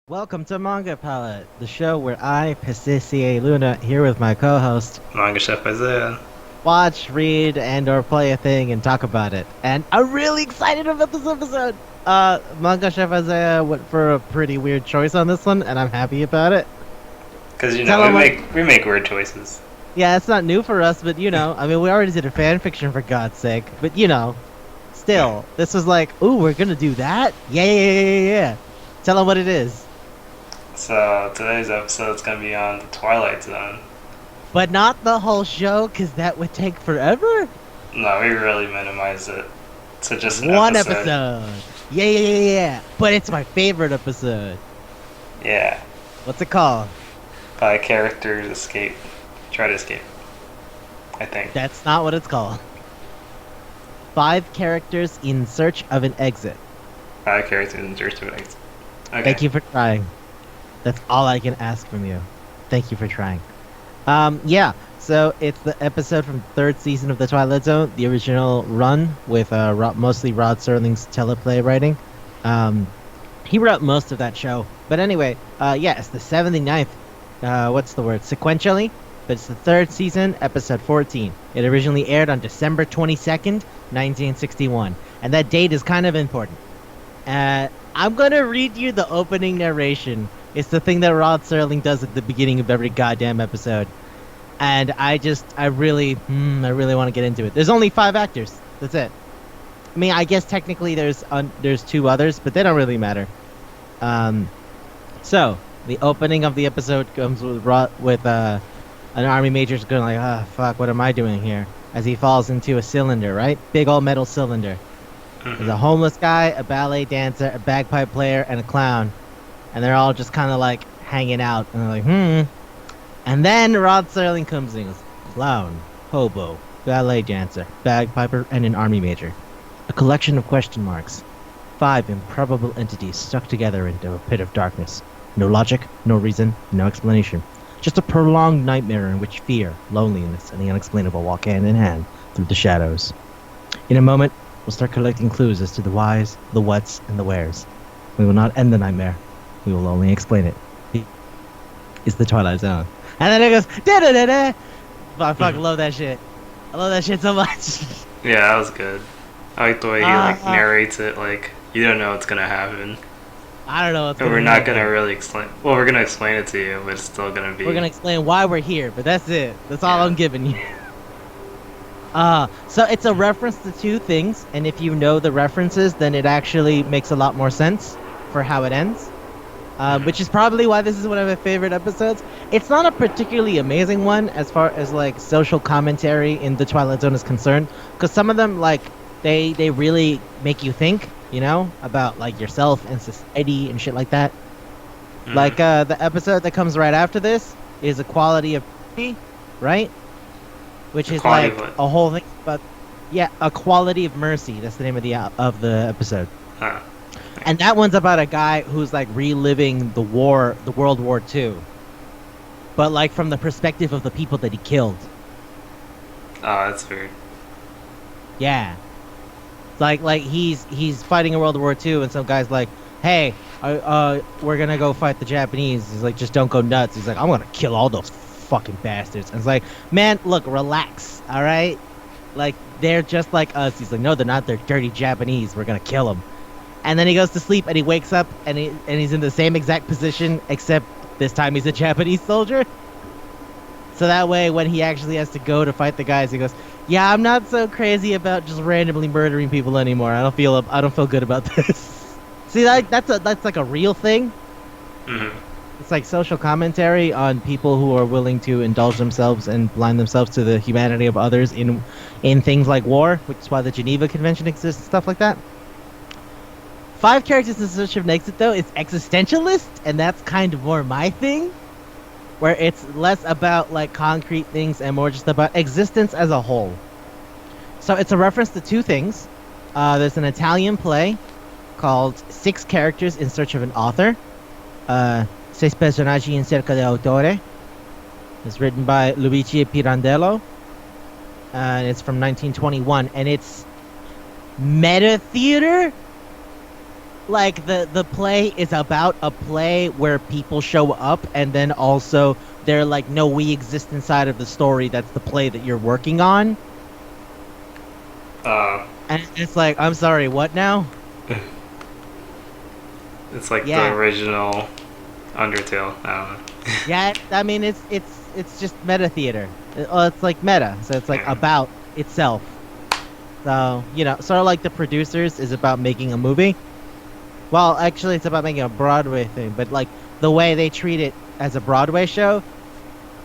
Welcome to Manga Palate, the show where I, Pacicia Luna, here with my co-host, Manga Chef Isaiah. watch, read, and/or play a thing and talk about it. And I'm really excited about this episode. Manga Chef Isaiah went for a pretty weird choice on this one, and I'm happy about it. Because we make weird choices. Yeah, it's not new for us, but I mean, we already did a fan fiction for God's sake. But still, this was like, ooh, we're gonna do that? Yeah. Tell them what it is. So today's episode is going to be on the Twilight Zone. But not the whole show, because that would take forever? No, we really minimize it to just one episode. Yeah. But it's my favorite episode. Yeah. What's it called? 5 characters try to escape. I think. That's not what it's called. 5 characters in search of an exit. 5 characters in search of an exit. Okay. Thank you for trying. That's all I can ask from you. Thank you for trying. Yeah, so it's the episode from the 3rd season of The Twilight Zone, the original run with mostly Rod Serling's teleplay writing. He wrote most of that show. But anyway, it's the 79th, sequentially, but it's the 3rd season, episode 14. It originally aired on December 22nd, 1961, and that date is kind of important. I'm going to read you the opening narration. It's the thing that Rod Serling does at the beginning of every goddamn episode. And I really want to get into it. There's only 5 actors. That's it. I mean, I guess technically there's 2 others, but they don't really matter. So, the opening of the episode comes with an army major's going like, fuck, what am I doing here? As he falls into a cylinder, right? Big old metal cylinder. There's a homeless guy, a ballet dancer, a bagpipe player, and a clown. And they're all just kind of like hanging out. And they're like, And then Rod Serling comes in and goes, clown, hobo, ballet dancer, bagpiper, and an army major. A collection of question marks. 5 improbable entities stuck together into a pit of darkness. No logic, no reason, no explanation. Just a prolonged nightmare in which fear, loneliness, and the unexplainable walk hand in hand through the shadows. In a moment, we'll start collecting clues as to the whys, the whats, and the wheres. We will not end the nightmare. We will only explain it. It's the Twilight Zone. And then it goes, da-da-da-da! I fucking love that shit. I love that shit so much. Yeah, that was good. I like the way he narrates it, like, you don't know what's gonna happen. I don't know what's gonna happen. We're not gonna really explain. Well, we're gonna explain it to you, but it's still gonna be. We're gonna explain why we're here, but that's it. That's all I'm giving you. So it's a reference to 2 things, and if you know the references, then it actually makes a lot more sense for how it ends. Which is probably why this is one of my favorite episodes. It's not a particularly amazing one as far as like social commentary in the Twilight Zone is concerned, because some of them like they really make you think, about like yourself and society and shit like that. Like the episode that comes right after this is Equality of Mercy, right? Which is like a whole thing about Equality of Mercy. That's the name of the episode. Huh. And that one's about a guy who's like reliving the World War II, but like from the perspective of the people that he killed. Oh, that's weird. Yeah, like he's fighting in World War II, and some guy's like, "Hey, we're gonna go fight the Japanese." He's like, "Just don't go nuts." He's like, "I'm gonna kill all those fucking bastards." And it's like, man, look, relax, all right? Like they're just like us. He's like, "No, they're not. They're dirty Japanese. We're gonna kill them." And then he goes to sleep, and he wakes up, and he's in the same exact position, except this time he's a Japanese soldier. So that way, when he actually has to go to fight the guys, he goes, "Yeah, I'm not so crazy about just randomly murdering people anymore. I don't feel good about this." See, that's like a real thing. Mm-hmm. It's like social commentary on people who are willing to indulge themselves and blind themselves to the humanity of others in things like war, which is why the Geneva Convention exists and stuff like that. 5 characters in search of an exit, though, is existentialist, and that's kind of more my thing, where it's less about like concrete things and more just about existence as a whole. So it's a reference to 2 things. There's an Italian play called 6 Characters in Search of an Author. 6 personaggi in cerca dell'autore. It's written by Luigi Pirandello, and it's from 1921, and it's meta theater. Like the play is about a play where people show up, and then also they're like, no, we exist inside of the story. That's the play that you're working on. And it's like, I'm sorry, what now? It's like the original Undertale. I don't know. Yeah, I mean it's just meta theater. It's like meta, so it's like about itself. So sort of like The Producers is about making a movie. Well, actually, it's about making a Broadway thing, but like the way they treat it as a Broadway show,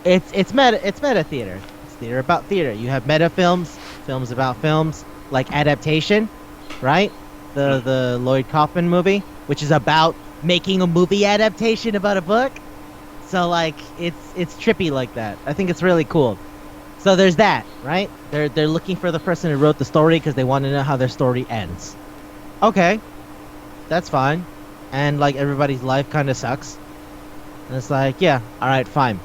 it's meta theater. It's theater about theater. You have meta films, films about films, like Adaptation, right? The Lloyd Kaufman movie, which is about making a movie adaptation about a book. So like it's trippy like that. I think it's really cool. So there's that, right? They're looking for the person who wrote the story because they want to know how their story ends. Okay, that's fine. And like everybody's life kind of sucks. And it's like, yeah, all right, fine.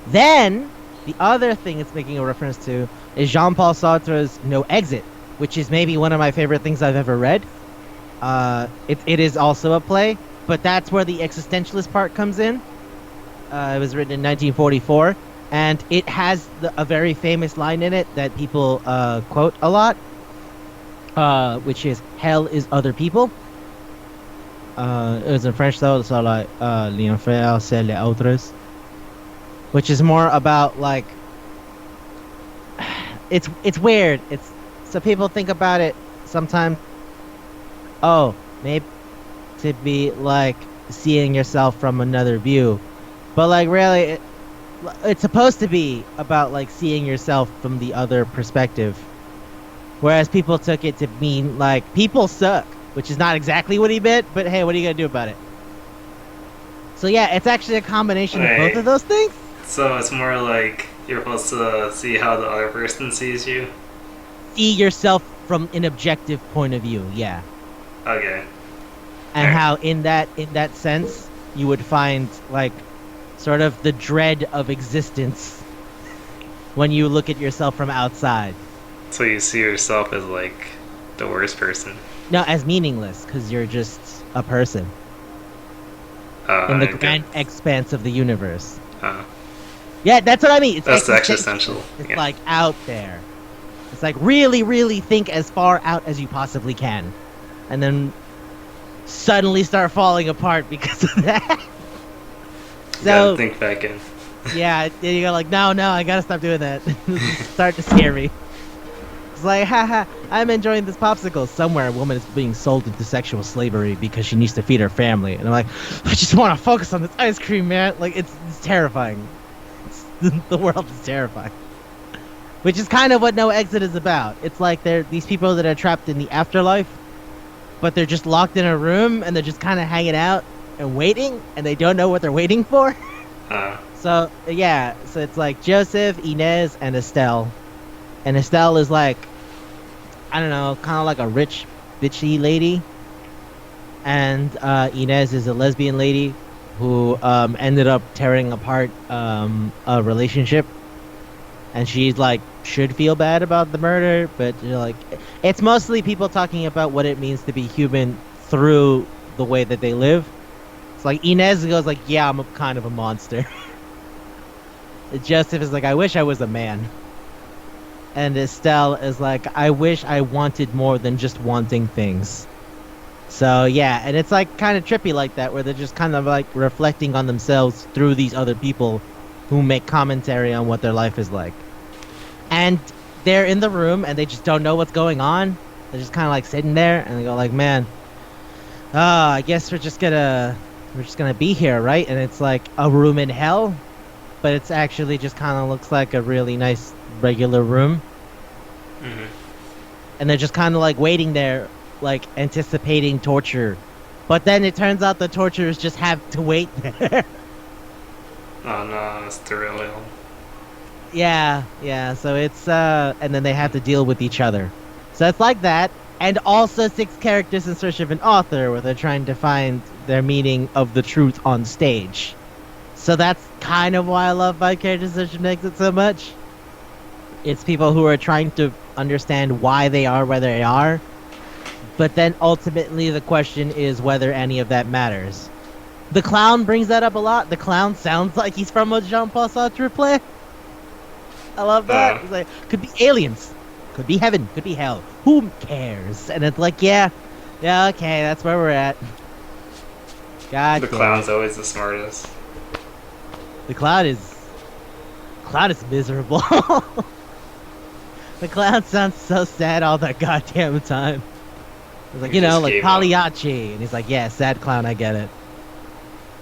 Then the other thing it's making a reference to is Jean-Paul Sartre's No Exit, which is maybe one of my favorite things I've ever read. It is also a play, but that's where the existentialist part comes in. It was written in 1944, and it has a very famous line in it that people quote a lot, which is "Hell is other people." It was in French though, so like "L'enfer c'est les autres," which is more about like it's weird. It's so people think about it sometimes. Oh, maybe to be like seeing yourself from another view. But like really, it's supposed to be about like seeing yourself from the other perspective. Whereas people took it to mean like people suck, which is not exactly what he meant, but hey, what are you gonna do about it? So yeah, it's actually a combination of both of those things. So it's more like you're supposed to see how the other person sees you? See yourself from an objective point of view, yeah. Okay. And how in that sense you would find like sort of the dread of existence when you look at yourself from outside. So you see yourself as like the worst person? No, as meaningless, because you're just a person in the grand expanse of the universe. Yeah, that's what I mean. That's existential. It's like out there. It's like really, really think as far out as you possibly can, and then suddenly start falling apart because of that. So gotta think back in. Yeah, you go like, no, I gotta stop doing that. It's starting to scare me. It's like, haha, I'm enjoying this popsicle. Somewhere a woman is being sold into sexual slavery because she needs to feed her family. And I'm like, I just want to focus on this ice cream, man. Like, it's terrifying. The world is terrifying. Which is kind of what No Exit is about. It's like they're these people that are trapped in the afterlife, but they're just locked in a room and they're just kind of hanging out and waiting, and they don't know what they're waiting for. So yeah, so it's like Joseph, Inez, and Estelle. And Estelle is like, I don't know, kind of like a rich, bitchy lady. And Inez is a lesbian lady who ended up tearing apart a relationship. And she's like, should feel bad about the murder, but like, it's mostly people talking about what it means to be human through the way that they live. It's like Inez goes like, yeah, I'm kind of a monster. Joseph is like, I wish I was a man. And Estelle is like, I wish I wanted more than just wanting things. So yeah, and it's like kind of trippy like that, where they're just kind of like reflecting on themselves through these other people who make commentary on what their life is like. And they're in the room and they just don't know what's going on. They're just kind of like sitting there and they go like, man, I guess we're just gonna be here, right? And it's like a room in hell, but it's actually just kind of looks like a really nice regular room. Mm-hmm. And they're just kind of like waiting there, like anticipating torture. But then it turns out the torturers just have to wait there. Oh no, it's the real hell. Yeah, so it's and then they have to deal with each other. So it's like that, and also 6 characters in search of an author, where they're trying to find their meaning of the truth on stage. So that's kind of why I love my characterization makes it so much. It's people who are trying to understand why they are where they are, but then ultimately the question is whether any of that matters. The clown brings that up a lot. The clown sounds like he's from a Jean-Paul Sartre play. I love that. He's like, could be aliens, could be heaven, could be hell. Who cares? And it's like, yeah, okay, that's where we're at. God. The clown's always the smartest. The clown is miserable. The clown sounds so sad all the goddamn time. It's like, like Pagliacci, and he's like, yeah, sad clown, I get it.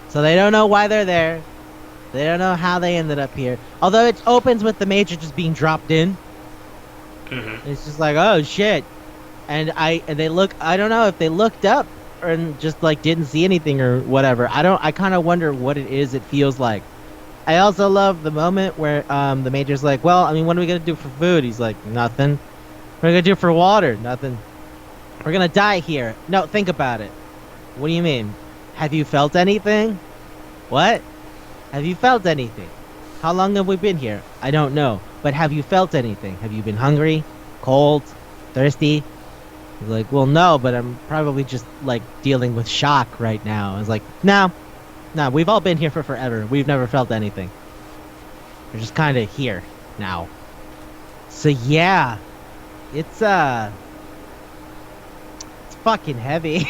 So they don't know why they're there. They don't know how they ended up here. Although it opens with the Major just being dropped in. Mm-hmm. It's just like, oh shit. And they look, I don't know if they looked up or just like didn't see anything or whatever. I kind of wonder what it is it feels like. I also love the moment where the Major's like, well, I mean, what are we going to do for food? He's like, nothing. What are we going to do for water? Nothing. We're going to die here. No, think about it. What do you mean? Have you felt anything? What? Have you felt anything? How long have we been here? I don't know. But have you felt anything? Have you been hungry? Cold? Thirsty? He's like, well, no, but I'm probably just, like, dealing with shock right now. I was like, no, we've all been here for forever. We've never felt anything. We're just kind of here now. So, yeah. It's fucking heavy.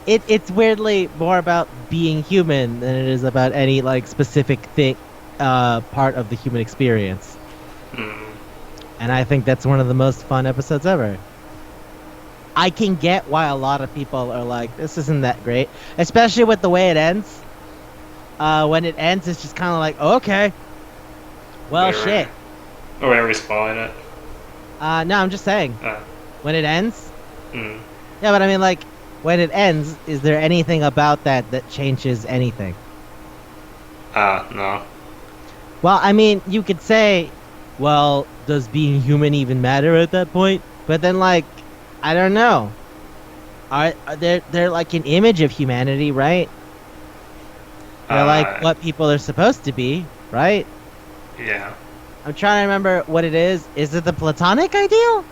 It's weirdly more about being human than it is about any, like, specific thing, part of the human experience. And I think that's one of the most fun episodes ever. I can get why a lot of people are like, this isn't that great. Especially with the way it ends. When it ends, it's just kind of like, okay. Well, shit. Oh, are we spoiling it? No, I'm just saying. When it ends? Yeah, but I mean, like, when it ends, is there anything about that changes anything? No. Well, I mean, you could say, well, does being human even matter at that point? But then, like, I don't know. They're like an image of humanity, right? They're like what people are supposed to be, right? Yeah. I'm trying to remember what it is. Is it the Platonic Ideal?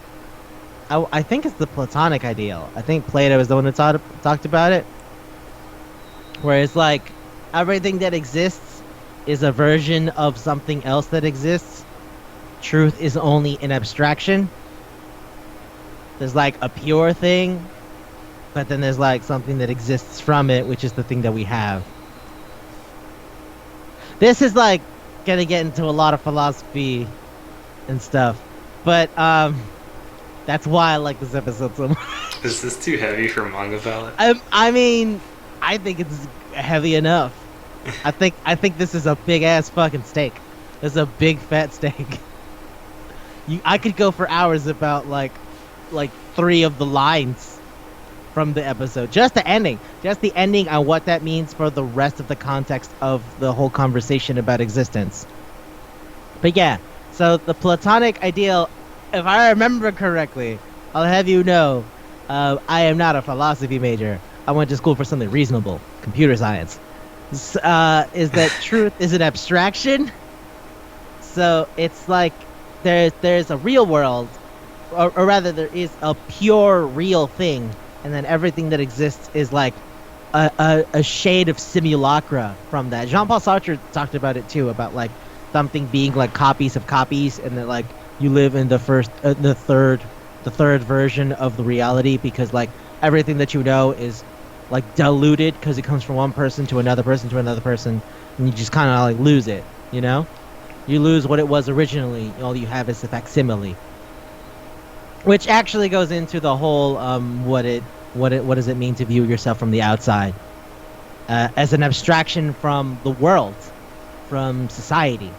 I think it's the Platonic Ideal. I think Plato is the one that talked about it. Where it's like, everything that exists is a version of something else that exists. Truth is only an abstraction. There's like a pure thing, but then there's like something that exists from it, which is the thing that we have. This is like gonna get into a lot of philosophy and stuff, but that's why I like this episode so much. Is this too heavy for Manga Palate? I mean, I think it's heavy enough. I think this is a big ass fucking steak. It's a big fat steak. I could go for hours about like 3 of the lines from the episode. Just the ending on what that means for the rest of the context of the whole conversation about existence. But yeah, so the Platonic Ideal, if I remember correctly, I'll have you know, I am not a philosophy major. I went to school for something reasonable, computer science. Is that truth is an abstraction? So it's like there's a real world, or rather there is a pure real thing, and then everything that exists is like a shade of simulacra from that. Jean-Paul Sartre talked about it too, about like something being like copies of copies, and that like you live in the third version of the reality, because like everything that you know is like diluted because it comes from one person to another person to another person, and you just kind of like lose it, you know? You lose what it was originally. All you have is the facsimile, which actually goes into the whole what does it mean to view yourself from the outside, as an abstraction from the world, from society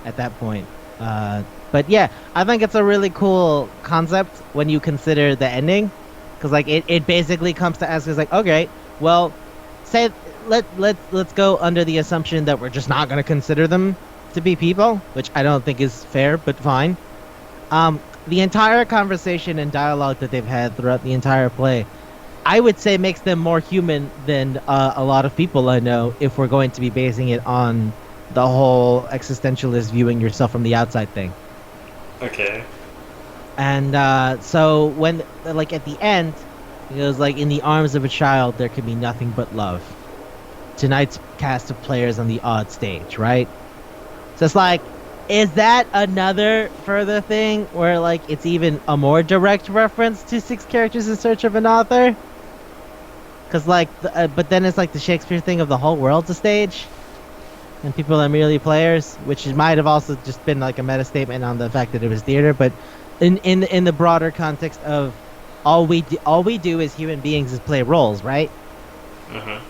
at that point. But yeah, I think it's a really cool concept when you consider the ending, because like it basically comes to ask us like, okay, well, say let's go under the assumption that we're just not going to consider them to be people, which I don't think is fair, but fine. The entire conversation and dialogue that they've had throughout the entire play, I would say makes them more human than a lot of people I know, if we're going to be basing it on the whole existentialist viewing yourself from the outside thing. Okay. And so when, like, at the end, it goes like, in the arms of a child there can be nothing but love. Tonight's cast of players on the odd stage, right? So it's like, is that another further thing where, like, it's even a more direct reference to Six Characters in Search of an Author? Because, like, but then it's like the Shakespeare thing of the whole world's a stage, and people are merely players, which might have also just been like a meta statement on the fact that it was theater. But in the broader context of all we do as human beings is play roles, right?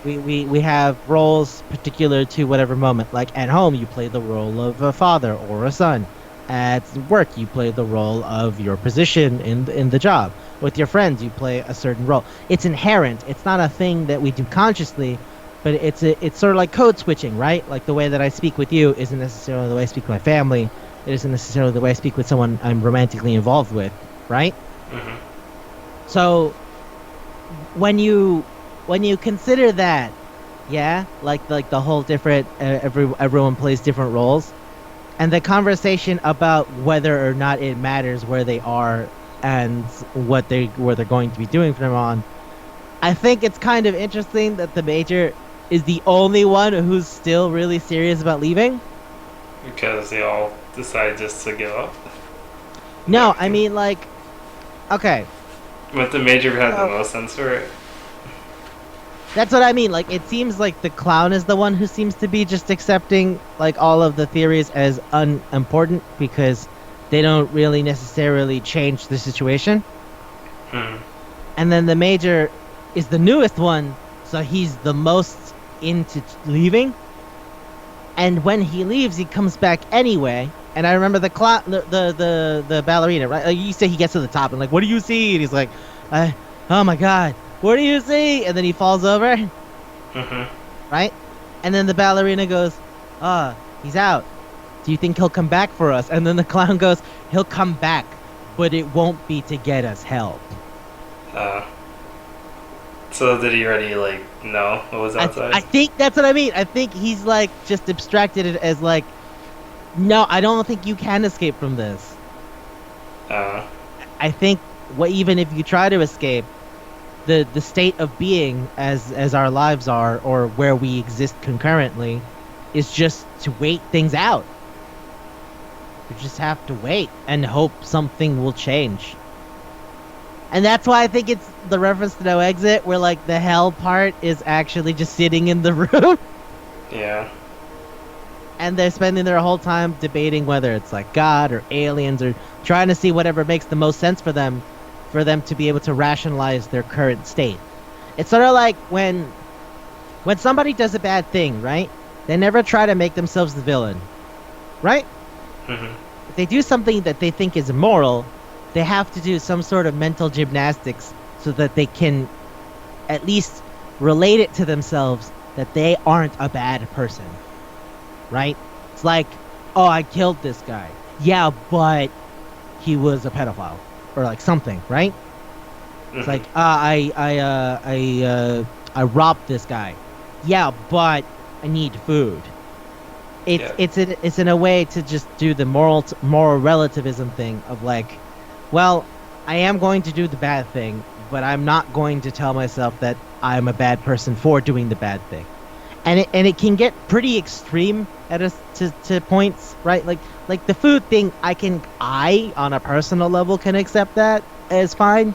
We have roles particular to whatever moment. Like at home, you play the role of a father or a son. At work, you play the role of your position in the job. With your friends, you play a certain role. It's inherent. It's not a thing that we do consciously, but it's sort of like code switching, right? Like the way that I speak with you isn't necessarily the way I speak with my family. It isn't necessarily the way I speak with someone I'm romantically involved with, right? So when you consider that, yeah, like the whole different everyone plays different roles, and the conversation about whether or not it matters where they are and where they're going to be doing from on, I think it's kind of interesting that the major is the only one who's still really serious about leaving. Because they all decide just to give up? No, I mean, like, okay. But the major had the most sense for it. That's what I mean. Like, it seems like the clown is the one who seems to be just accepting, like, all of the theories as unimportant because they don't really necessarily change the situation. And then the major is the newest one, so he's the most into leaving. And when he leaves, he comes back anyway. And I remember the ballerina, right? Like, you say he gets to the top and like, what do you see? And he's like, oh my god, what do you see? And then he falls over. Right? And then the ballerina goes, he's out. Do you think he'll come back for us? And then the clown goes, he'll come back, but it won't be to get us help. So did he already, like, know what was outside? I think that's what I mean. I think he's, like, just abstracted it as, like, no, I don't think you can escape from this. I think even if you try to escape, the state of being as our lives are, or where we exist concurrently, is just to wait things out. You just have to wait and hope something will change. And that's why I think it's the reference to No Exit, where, like, the hell part is actually just sitting in the room. Yeah. And they're spending their whole time debating whether it's, like, God or aliens, or trying to see whatever makes the most sense for them to be able to rationalize their current state. It's sort of like when somebody does a bad thing, right? They never try to make themselves the villain, right? If they do something that they think is immoral, they have to do some sort of mental gymnastics so that they can at least relate it to themselves that they aren't a bad person, right? It's like, oh, I killed this guy. Yeah, but he was a pedophile, or like something, right? It's like, I robbed this guy. Yeah, but I need food. It's in a way to just do the moral relativism thing of like, well, I am going to do the bad thing, but I'm not going to tell myself that I'm a bad person for doing the bad thing. And it can get pretty extreme to points, right? Like the food thing, I on a personal level can accept that as fine.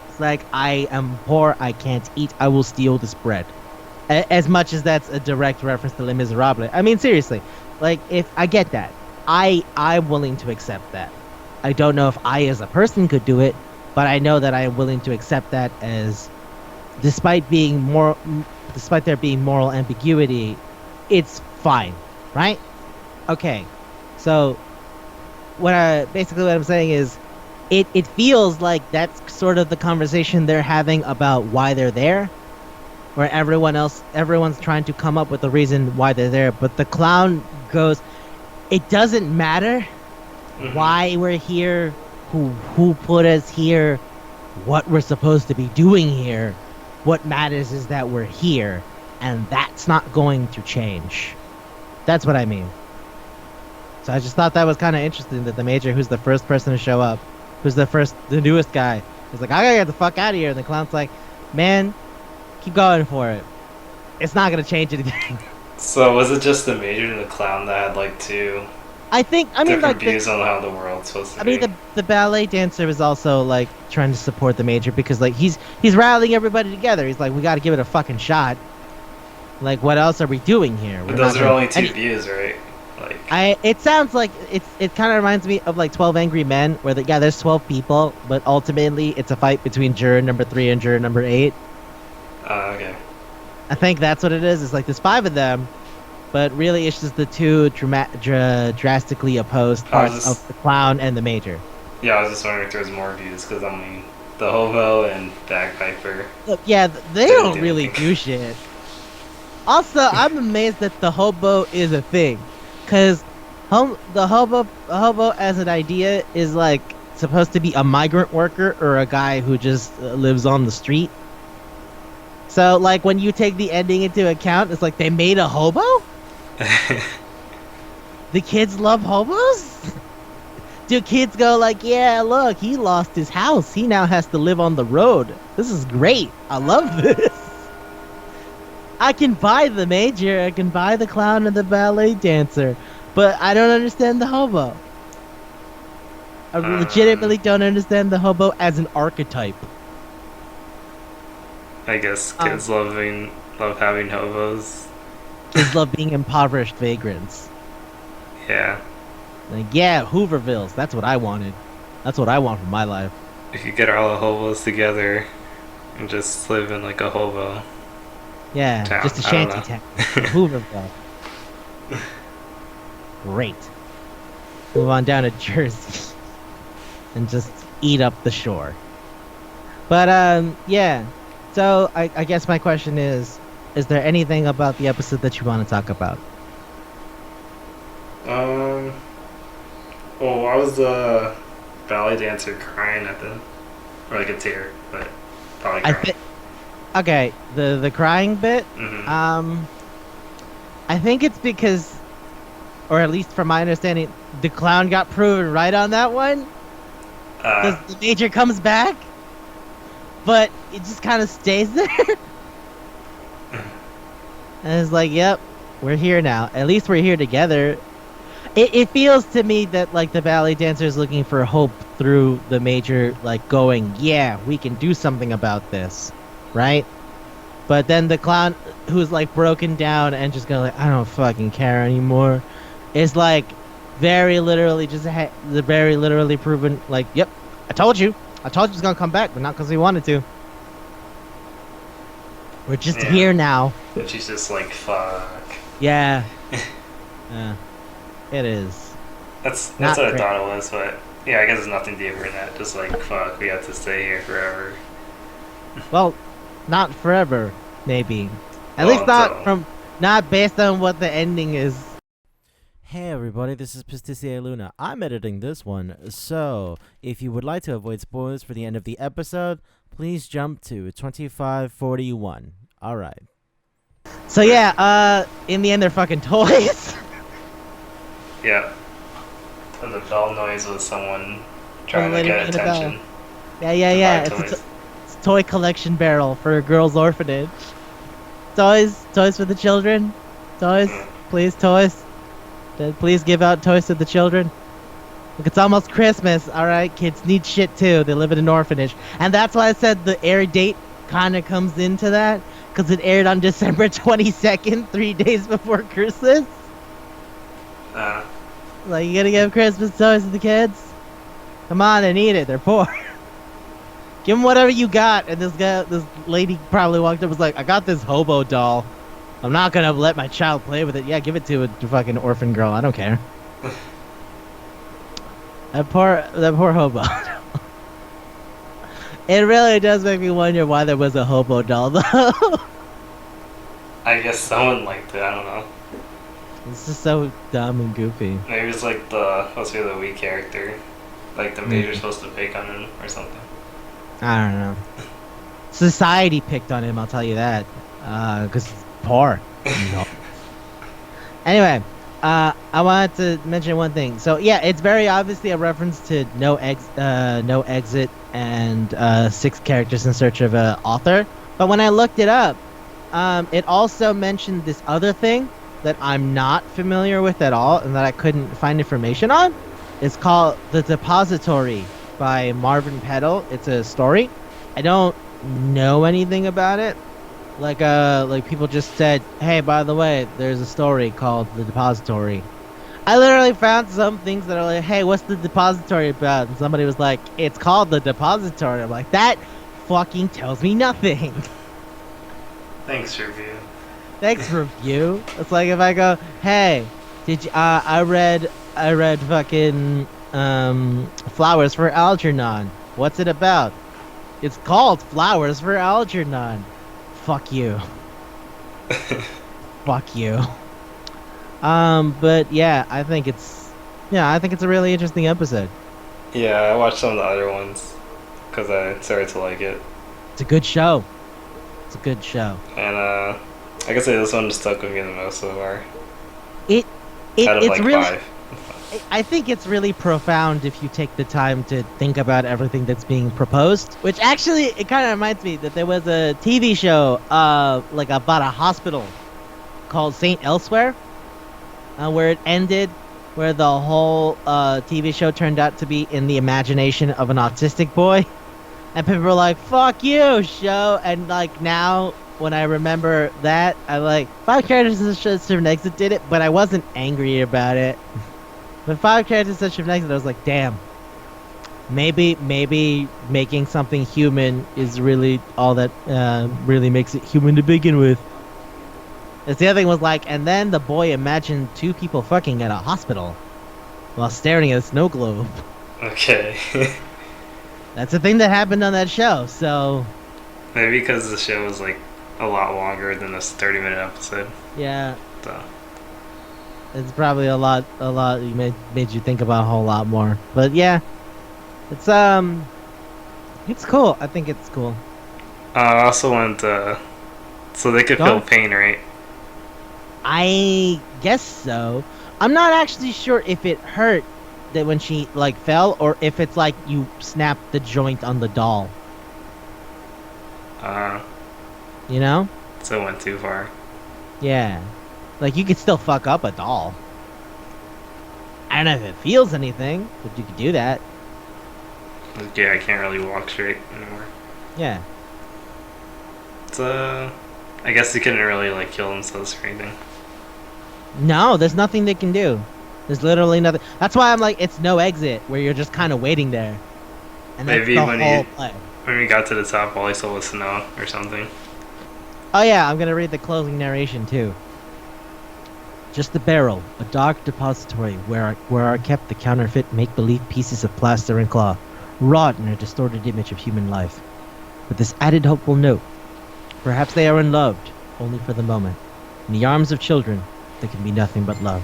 It's like, I am poor, I can't eat, I will steal this bread. As much as that's a direct reference to Les Miserables. I mean, seriously, like, if I get that, I'm willing to accept that. I don't know if I as a person could do it, but I know that I am willing to accept that as, despite there being moral ambiguity, it's fine, right? Okay, so what I'm saying is, it feels like that's sort of the conversation they're having about why they're there, where everyone's trying to come up with a reason why they're there, but the clown goes, it doesn't matter why we're here, who put us here, what we're supposed to be doing here. What matters is that we're here, and that's not going to change. That's what I mean. So I just thought that was kind of interesting that the Major, who's the first person to show up, the newest guy, is like, I gotta get the fuck out of here. And the Clown's like, man, keep going for it. It's not gonna change anything. So was it just the Major and the Clown that had like two different views on how the world's supposed to be? I mean, the ballet dancer was also like trying to support the Major because like he's rallying everybody together. He's like, we got to give it a fucking shot. Like, what else are we doing here? But those are only two views, right? Like, it sounds like it kind of reminds me of like 12 Angry Men, where there's 12 people, but ultimately it's a fight between juror number 3 and juror number 8. Okay. I think that's what it is. It's like there's 5 of them, but really it's just the two drastically opposed parts of the Clown and the Major. Yeah, I was just wondering if there's more views, because I mean, the hobo and bagpiper. Look, yeah, they don't really do shit. Also, I'm amazed that the hobo is a thing, because the hobo as an idea is like supposed to be a migrant worker or a guy who just lives on the street. So like when you take the ending into account, it's like they made a hobo? The kids love hobos? Do kids go like, yeah, look, he lost his house. He now has to live on the road. This is great. I love this. I can buy the Major, I can buy the Clown and the ballet dancer, but I don't understand the hobo. I legitimately don't understand the hobo as an archetype. I guess kids love having hobos. Kids love being impoverished vagrants. Yeah. Like, yeah, Hoovervilles. That's what I wanted. That's what I want from my life. If you get all the hobos together and just live in like a hobo. Yeah, town. just a shanty town. Hooverville. Great. Move on down to Jersey. And just eat up the shore. But, yeah. So, I guess my question is there anything about the episode that you want to talk about? Well, why was the ballet dancer crying at the... Or like a tear, but probably crying. Okay, the crying bit, Mm-hmm. I think it's because, or at least from my understanding, the Clown got proven right on that one. Because the Major comes back, but it just kind of stays there. And it's like, yep, we're here now. At least we're here together. It feels to me that like the ballet dancer is looking for hope through the Major, like going, yeah, we can do something about this. Right? But then the Clown, who's like broken down and just going like, I don't fucking care anymore, is like very literally proven like, yep, I told you he's gonna come back, but not because he wanted to. We're just here now. And she's just like, fuck. Yeah. Yeah. It is. That's what I thought it was, but yeah, I guess there's nothing deeper in that. Just like, fuck, we have to stay here forever. Well, not forever, maybe. At least not based on what the ending is. Hey everybody, this is Pasticia Luna. I'm editing this one, so if you would like to avoid spoilers for the end of the episode, please jump to 2541. Alright. So yeah, in the end they're fucking toys. Yeah. And the bell noise was someone trying to get attention. Yeah. It's a toy collection barrel for a girls' orphanage. Toys for the children. Toys, please, toys. Please give out toys to the children. Look, it's almost Christmas, alright? Kids need shit too. They live in an orphanage. And that's why I said the air date kind of comes into that, because it aired on December 22nd, 3 days before Christmas. Like, you gonna give Christmas toys to the kids? Come on, they need it. They're poor. Give them whatever you got. And this lady probably walked up and was like, I got this hobo doll. I'm not gonna let my child play with it. Yeah, give it to a fucking orphan girl. I don't care. That poor hobo. It really does make me wonder why there was a hobo doll, though. I guess someone liked it. I don't know. It's just so dumb and goofy. Maybe it's like supposed to be the weak character. Like the Major's supposed to pick on him or something. I don't know. Society picked on him, I'll tell you that. Because he's poor. No. Anyway, I wanted to mention one thing. So yeah, it's very obviously a reference to No Exit and 6 characters in search of an author. But when I looked it up, it also mentioned this other thing that I'm not familiar with at all and that I couldn't find information on. It's called The Depository by Marvin Petal. It's a story. I don't know anything about it. Like people just said, hey, by the way, there's a story called The Depository. I literally found some things that are like, hey, what's The Depository about? And somebody was like, it's called The Depository. I'm like, that fucking tells me nothing. Thanks, review. Thanks, review. It's like if I go, hey, did you? I read fucking Flowers for Algernon. What's it about? It's called Flowers for Algernon. Fuck you. Fuck you. But yeah, I think it's a really interesting episode. Yeah, I watched some of the other ones because I started to like it. It's a good show. It's a good show. And I guess this one stuck with me the most so far. It's like really. 5. I think it's really profound if you take the time to think about everything that's being proposed. Which actually, it kind of reminds me that there was a TV show, like about a hospital called Saint Elsewhere, where it ended, where the whole TV show turned out to be in the imagination of an autistic boy, and people were like, "Fuck you, show!" And like now, when I remember that, I like 5 characters in Such an Exit did it, but I wasn't angry about it. But 5 characters in Such an Exit, I was like, damn. Maybe making something human is really all that really makes it human to begin with. As the other thing was like, and then the boy imagined 2 people fucking at a hospital while staring at a snow globe. Okay. That's a thing that happened on that show, so... Maybe because the show was like a lot longer than this 30-minute episode. Yeah. So. It's probably a lot made you think about a whole lot more. But yeah. It's cool. I think it's cool. I also want to... So they could feel pain, right? I guess so. I'm not actually sure if it hurt that when she like fell or if it's like you snapped the joint on the doll. You know? So it went too far. Yeah. Like, you could still fuck up a doll. I don't know if it feels anything, but you could do that. Yeah, I can't really walk straight anymore. Yeah. It's, I guess they couldn't really, like, kill themselves or anything. No, there's nothing they can do. There's literally nothing. That's why I'm like, it's No Exit, where you're just kind of waiting there. And that's Maybe the whole play. When we got to the top, all I saw was snow or something. Oh yeah, I'm gonna read the closing narration, too. Just the barrel, a dark depository where are kept the counterfeit make-believe pieces of plaster and claw, wrought in a distorted image of human life. With this added hopeful note, perhaps they are unloved, only for the moment. In the arms of children, there can be nothing but love.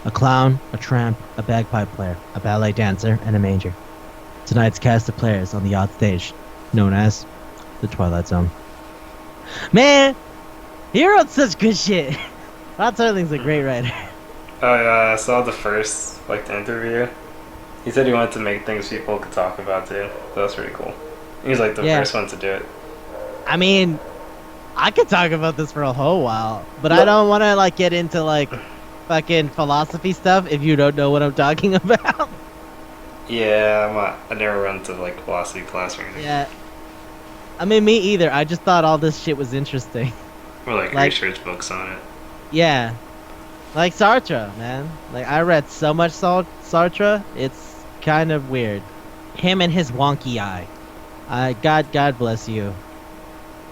A clown, a tramp, a bagpipe player, a ballet dancer, and a manger. Tonight's cast of players on the odd stage, known as the Twilight Zone. Man, he wrote such good shit. Rod Serling's a great writer. Oh yeah, I saw the first, like, the interview. He said he wanted to make things people could talk about too. That was pretty cool. He was like the first one to do it. I mean, I could talk about this for a whole while, but I don't want to like get into like fucking philosophy stuff if you don't know what I'm talking about. Yeah, I never went to like philosophy class or anything. Yeah. I mean, me either. I just thought all this shit was interesting. Or like research books on it. Yeah. Like Sartre, man. Like, I read so much Sartre, it's kind of weird. Him and his wonky eye. God bless you.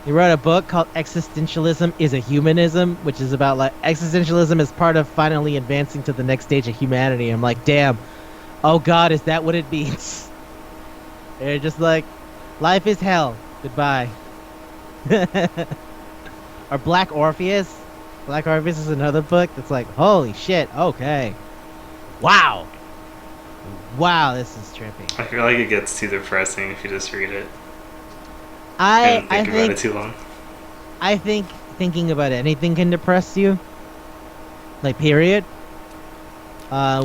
He wrote a book called Existentialism is a Humanism, which is about, like, existentialism is part of finally advancing to the next stage of humanity. I'm like, damn. Oh, God, is that what it means? They're just like, life is hell. Goodbye. Or Black Orpheus. Black Orpheus is another book that's like, holy shit, okay. Wow. Wow, this is trippy. I feel like it gets too depressing if you just read it. I and thinking about it too long. I think thinking about anything can depress you. Like, period.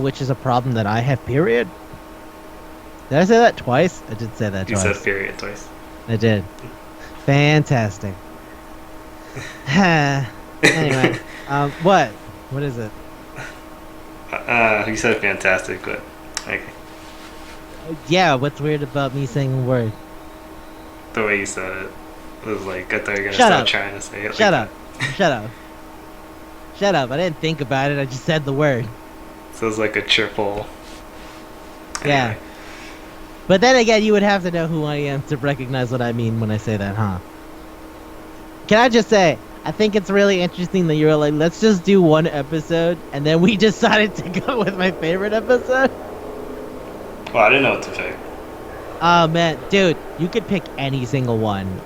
Which is a problem that I have, period. Did I say that twice? I did say that You twice. said period twice. I did. Fantastic. Anyway, what? What is it? You said fantastic, but okay. Yeah, what's weird about me saying a word? The way you said it was like, I thought you were gonna Shut stop up. trying to say it. Shut like up. Shut up. Shut up. I didn't think about it. I just said the word. That. So it's like a triple. Yeah. Anyway. But then again, you would have to know who I am to recognize what I mean when I say that, huh? Can I just say, I think it's really interesting that you were like, let's just do one episode, and then we decided to go with my favorite episode? Well, I didn't know what to pick. Oh, man. Dude, you could pick any single one,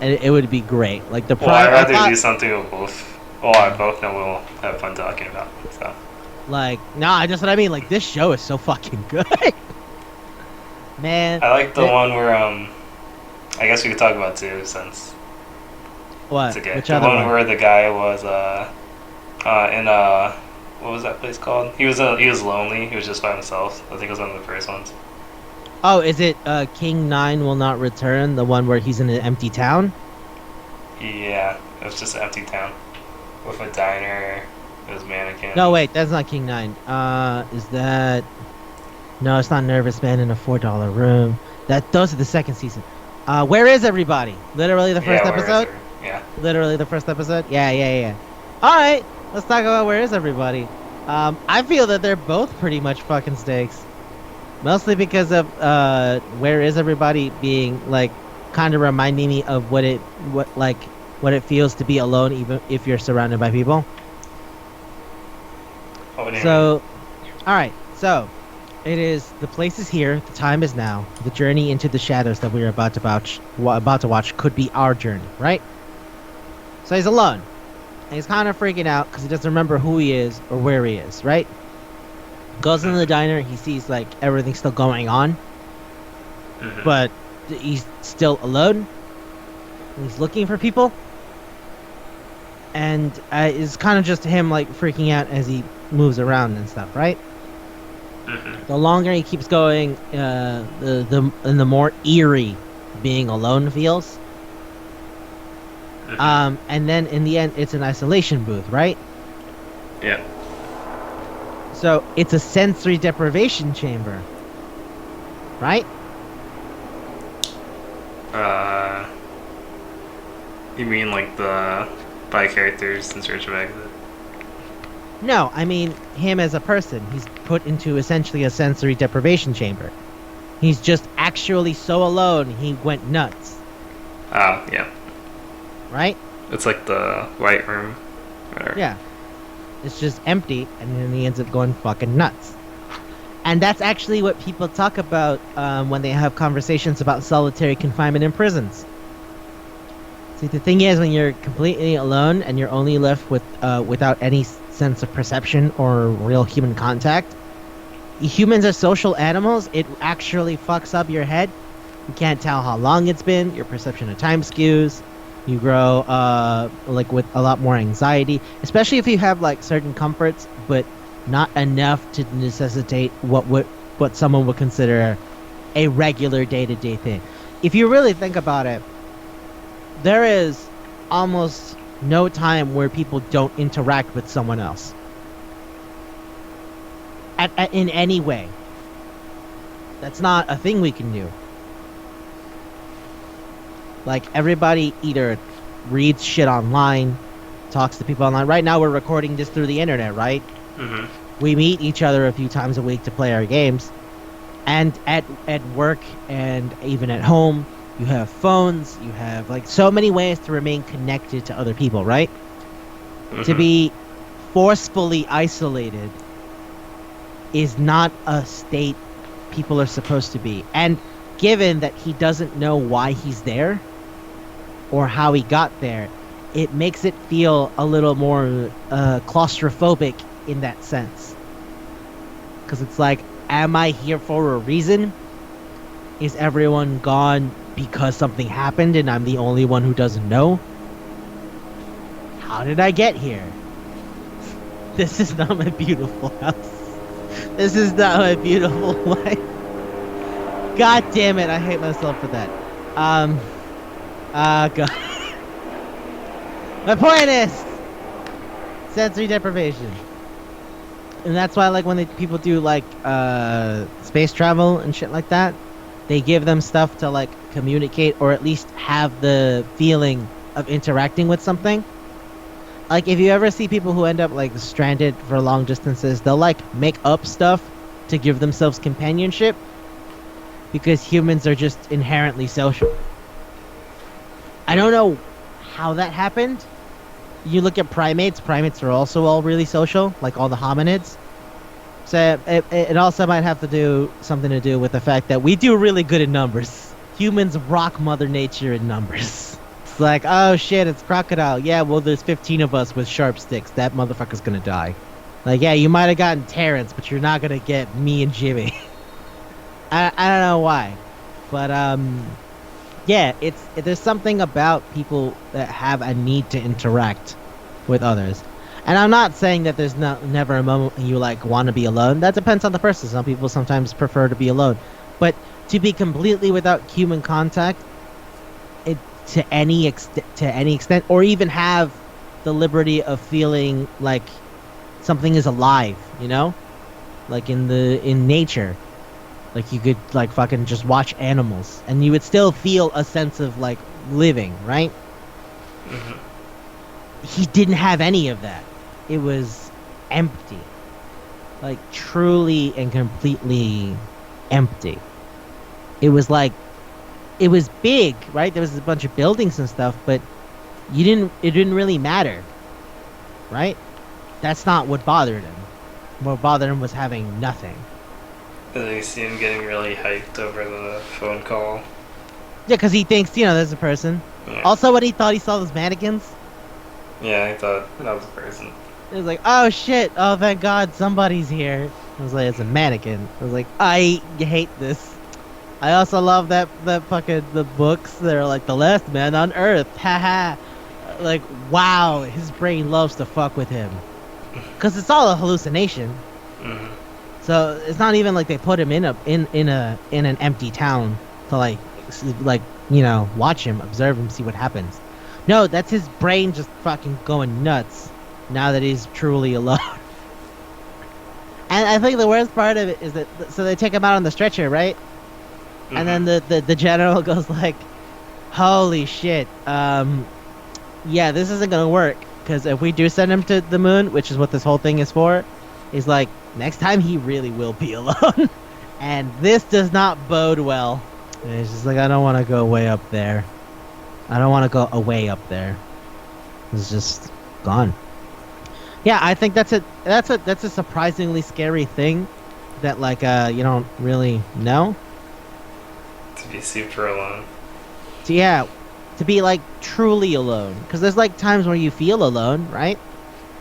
and it would be great. Like, the Well, I'd rather thought, do something with both. Oh, I both know we'll have fun talking about. So. like, nah, just what I mean. Like, this show is so fucking good. Man. I like the one where, I guess we could talk about too, since What? it's okay. Which The other one where the guy was, in, what was that place called? He was lonely. He was just by himself. I think it was one of the first ones. Oh, is it King 9 Will Not Return? The one where he's in an empty town? Yeah, it was just an empty town. With a diner, it was mannequin. No, wait, that's not King 9. Is that... No, it's not Nervous Man in a $4 room. Those are the second season. Where is everybody? Literally the first episode? Yeah. Literally the first episode? Yeah. Alright, let's talk about Where is Everybody. I feel that they're both pretty much fucking stakes. Mostly because of Where is Everybody being like kind of reminding me of what it feels to be alone even if you're surrounded by people. So, alright, so it is, the place is here, the time is now, the journey into the shadows that we're about to watch could be our journey, right? So he's alone, and he's kind of freaking out because he doesn't remember who he is or where he is, right? Goes into the diner, he sees like everything still going on, but he's still alone, and he's looking for people, and it's kind of just him like freaking out as he moves around and stuff, right? The longer he keeps going, the more eerie being alone feels. And then in the end, it's an isolation booth, right? Yeah. So it's a sensory deprivation chamber, right? You mean like the by characters in search of exit? No, I mean him as a person. He's put into essentially a sensory deprivation chamber. He's just actually so alone, he went nuts. Yeah. Right? It's like the white room. Whatever. Yeah. It's just empty, and then he ends up going fucking nuts. And that's actually what people talk about when they have conversations about solitary confinement in prisons. See, the thing is, when you're completely alone and you're only left with without any sense of perception or real human contact, humans are social animals. It actually fucks up your head. You can't tell how long it's been. Your perception of time skews. You grow like with a lot more anxiety, especially if you have like certain comforts, but not enough to necessitate what someone would consider a regular day-to-day thing. If you really think about it, there is almost no time where people don't interact with someone else in any way. That's not a thing we can do. Like, everybody either reads shit online, talks to people online. Right now we're recording this through the internet, right? We meet each other a few times a week to play our games. And at work and even at home, you have phones, you have like so many ways to remain connected to other people, right? To be forcefully isolated is not a state people are supposed to be. And given that he doesn't know why he's there or how he got there, it makes it feel a little more claustrophobic in that sense. Because it's like, am I here for a reason? Is everyone gone because something happened and I'm the only one who doesn't know? How did I get here? This is not my beautiful house. This is not my beautiful life. God damn it, I hate myself for that. God. My point is sensory deprivation. And that's why, like, when people do, like, space travel and shit like that, they give them stuff to, like, communicate or at least have the feeling of interacting with something. Like, if you ever see people who end up, like, stranded for long distances, they'll, like, make up stuff to give themselves companionship because humans are just inherently social. I don't know how that happened. You look at primates are also all really social, like all the hominids. So it also might have to do something to do with the fact that we do really good in numbers. Humans rock Mother Nature in numbers. It's like, oh shit, it's crocodile. Yeah, well, there's 15 of us with sharp sticks. That motherfucker's gonna die. Like, yeah, you might have gotten Terrence, but you're not gonna get me and Jimmy. I don't know why, but yeah, there's something about people that have a need to interact with others. And I'm not saying that there's never a moment when you, like, want to be alone. That depends on the person. Some people sometimes prefer to be alone. But to be completely without human contact, to any extent, or even have the liberty of feeling like something is alive, you know? Like in nature. Like, you could, like, fucking just watch animals, and you would still feel a sense of, like, living, right? Mm-hmm. He didn't have any of that. It was empty. Like, truly and completely empty. It was like, it was big, right? There was a bunch of buildings and stuff, but it didn't really matter, right? That's not what bothered him. What bothered him was having nothing. And then you see him getting really hyped over the phone call. Yeah, because he thinks, there's a person. Yeah. Also, when he thought he saw those mannequins. Yeah, I thought that was a person. It was like, oh shit, oh thank God, somebody's here. I was like, it's a mannequin. I was like, I hate this. I also love that fucking, the books. They're like, the last man on Earth, haha. Like, wow, his brain loves to fuck with him. Because it's all a hallucination. Mm-hmm. So it's not even like they put him in an empty town to like watch him, observe him, see what happens. No, that's his brain just fucking going nuts now that he's truly alone. And I think the worst part of it is that so they take him out on the stretcher, right? Mm-hmm. And then the general goes like, "Holy shit, yeah, this isn't gonna work because if we do send him to the moon, which is what this whole thing is for, he's like." Next time he really will be alone. And this does not bode well. And he's just like, I don't want to go way up there. I don't want to go away up there. It's just gone. Yeah, I think that's a surprisingly scary thing that like you don't really know. To be super alone. To be like truly alone. Because there's like times where you feel alone, right?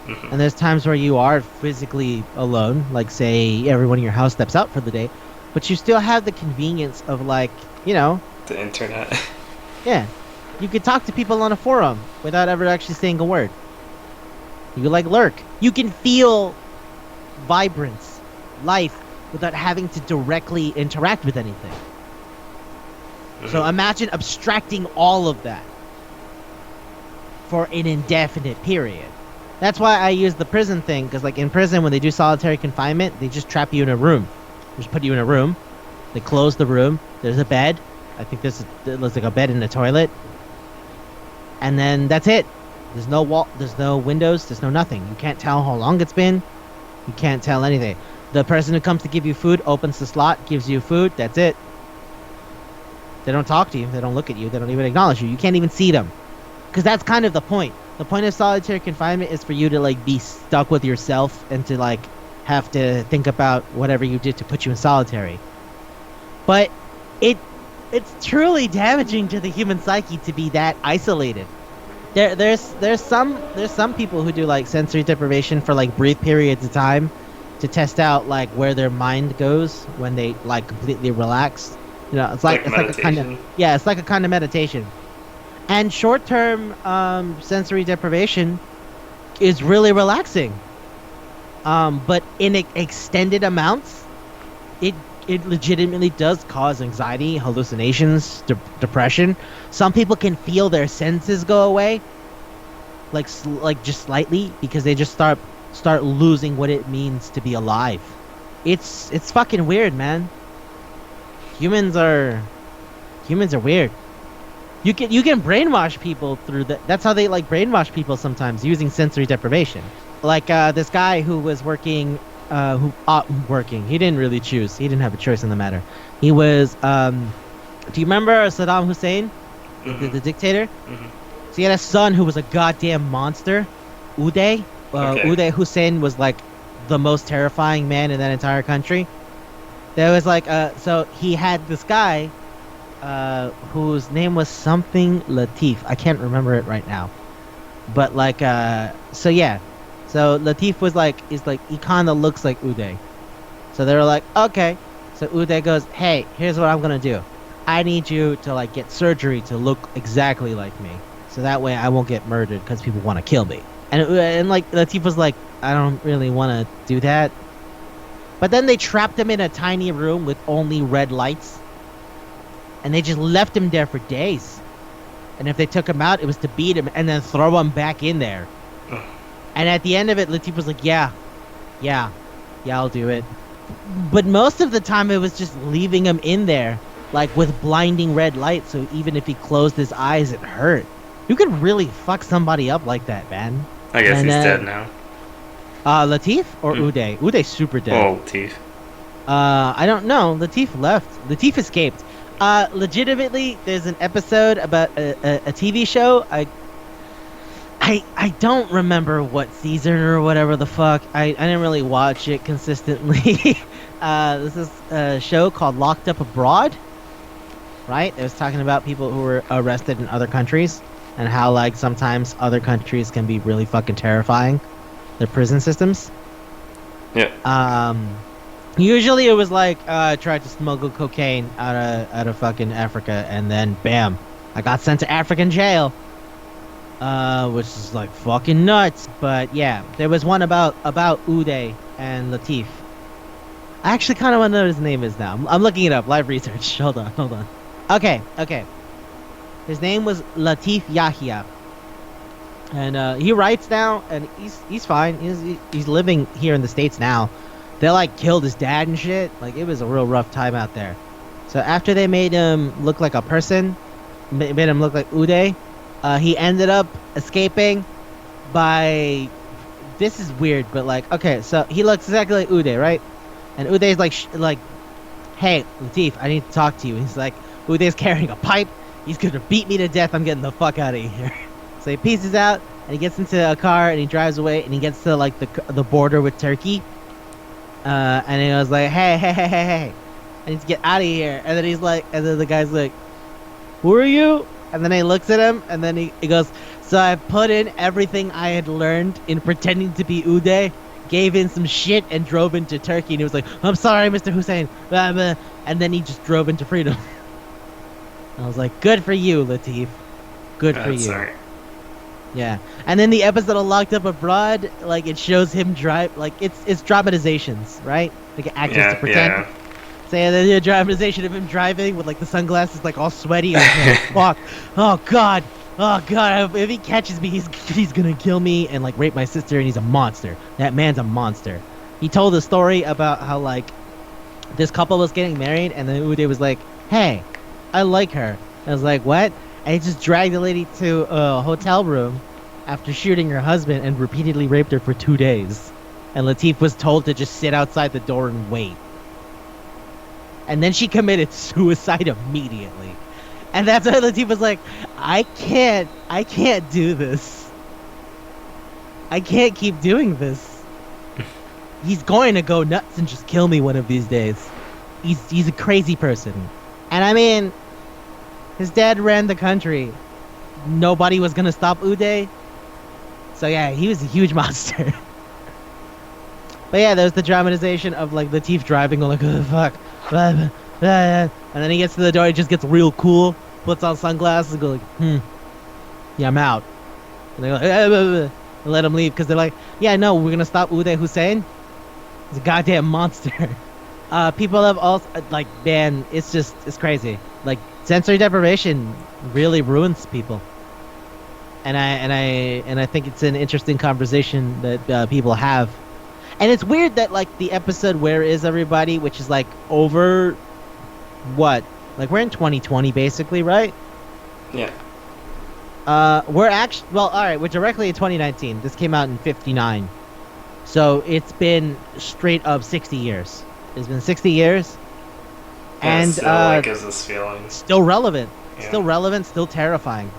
Mm-hmm. And there's times where you are physically alone, like say everyone in your house steps out for the day, but you still have the convenience of like, the internet. Yeah. You could talk to people on a forum without ever actually saying a word. You could like lurk. You can feel vibrance, life, without having to directly interact with anything. Mm-hmm. So imagine abstracting all of that for an indefinite period. That's why I use the prison thing, because like in prison when they do solitary confinement, they just trap you in a room. They just put you in a room. They close the room. There's a bed. I think there's like a bed and a toilet. And then that's it. There's no wall. There's no windows. There's no nothing. You can't tell how long it's been. You can't tell anything. The person who comes to give you food opens the slot, gives you food. That's it. They don't talk to you. They don't look at you. They don't even acknowledge you. You can't even see them. Because that's kind of the point. The point of solitary confinement is for you to like be stuck with yourself and to like have to think about whatever you did to put you in solitary. But it's truly damaging to the human psyche to be that isolated. There's some people who do like sensory deprivation for like brief periods of time to test out like where their mind goes when they like completely relax. You know, it's like a kind of it's like a kind of meditation. And short-term sensory deprivation is really relaxing. But in extended amounts, it legitimately does cause anxiety, hallucinations, depression. Some people can feel their senses go away, like just slightly, because they just start losing what it means to be alive. It's fucking weird, man. Humans are weird. You can brainwash people through that. That's how they like brainwash people sometimes, using sensory deprivation. Like this guy who was working. He didn't really choose. He didn't have a choice in the matter. He was, do you remember Saddam Hussein, the dictator? Mm-hmm. So he had a son who was a goddamn monster, Uday. Uday Hussein was like the most terrifying man in that entire country. There was like, so he had this guy, whose name was something Latif. I can't remember it right now. But like, so yeah. So Latif he kind of looks like Uday. So they were like, okay. So Uday goes, hey, here's what I'm going to do. I need you to like get surgery to look exactly like me. So that way I won't get murdered because people want to kill me. And like Latif was like, I don't really want to do that. But then they trapped him in a tiny room with only red lights. And they just left him there for days. And if they took him out, it was to beat him and then throw him back in there. And at the end of it, Latif was like, yeah, I'll do it. But most of the time, it was just leaving him in there, like with blinding red light. So even if he closed his eyes, it hurt. You could really fuck somebody up like that, man. I guess he's dead now. Latif or Uday? Uday's super dead. Oh, Latif. I don't know. Latif left. Latif escaped. Legitimately, there's an episode about a TV show. I don't remember what season or whatever the fuck. I didn't really watch it consistently. This is a show called Locked Up Abroad, right? It was talking about people who were arrested in other countries and how like sometimes other countries can be really fucking terrifying. Their prison systems. Yeah. Usually it was like tried to smuggle cocaine out of fucking Africa, and then bam, I got sent to African jail. Which is like fucking nuts. But yeah, there was one about Uday and Latif. I actually kind of want to know what his name is now. I'm looking it up. Live research. Hold on. Okay. His name was Latif Yahya. And he writes now, and he's fine. He's living here in the States now. They like killed his dad and shit. Like it was a real rough time out there. So after they made him look like a person, made him look like Uday, he ended up escaping by... This is weird, but like, okay, so he looks exactly like Uday, right? And Uday's like, hey, Latif, I need to talk to you. He's like, Uday's carrying a pipe. He's gonna beat me to death. I'm getting the fuck out of here. So he pieces out, and he gets into a car, and he drives away, and he gets to like the border with Turkey. And he was like, hey, I need to get out of here. And then he's like, and then the guy's like, who are you? And then he looks at him, and then he goes, so I put in everything I had learned in pretending to be Uday, gave in some shit, and drove into Turkey. And he was like, I'm sorry, Mr. Hussein. Blah, blah. And then he just drove into freedom. I was like, good for you, Latif. Good for you. Sorry. Yeah. And then the episode of Locked Up Abroad, like, it shows him drive, like, it's dramatizations, right? Like, actors to pretend. Yeah. Say the dramatization of him driving with like the sunglasses like all sweaty. Like, fuck. Oh god. If he catches me, he's gonna kill me and like rape my sister, and he's a monster. That man's a monster. He told a story about how like this couple was getting married, and then Uday was like, hey, I like her. I was like, what? And he just dragged the lady to a hotel room after shooting her husband and repeatedly raped her for 2 days. And Latif was told to just sit outside the door and wait. And then she committed suicide immediately. And that's why Latif was like, I can't do this. I can't keep doing this. He's going to go nuts and just kill me one of these days. He's a crazy person. And I mean, his dad ran the country. Nobody was going to stop Uday. So yeah, he was a huge monster. But yeah, there's the dramatization of like Latif driving, like, oh fuck. And then he gets to the door, he just gets real cool, puts on sunglasses, and goes like, yeah, I'm out. And they go, and let him leave because they're like, yeah, no, we're gonna stop Uday Hussein. He's a goddamn monster. People have also like, man, it's crazy. Like sensory deprivation really ruins people. And I think it's an interesting conversation that people have. And it's weird that like the episode "Where Is Everybody," which is like over, what? Like we're in 2020 basically, right? Yeah. We're actually, well, all right, we're directly in 2019. This came out in '59, so it's been straight up 60 years. It's been 60 years, and still like gives us feelings. Still relevant, Yeah. still relevant, still terrifying,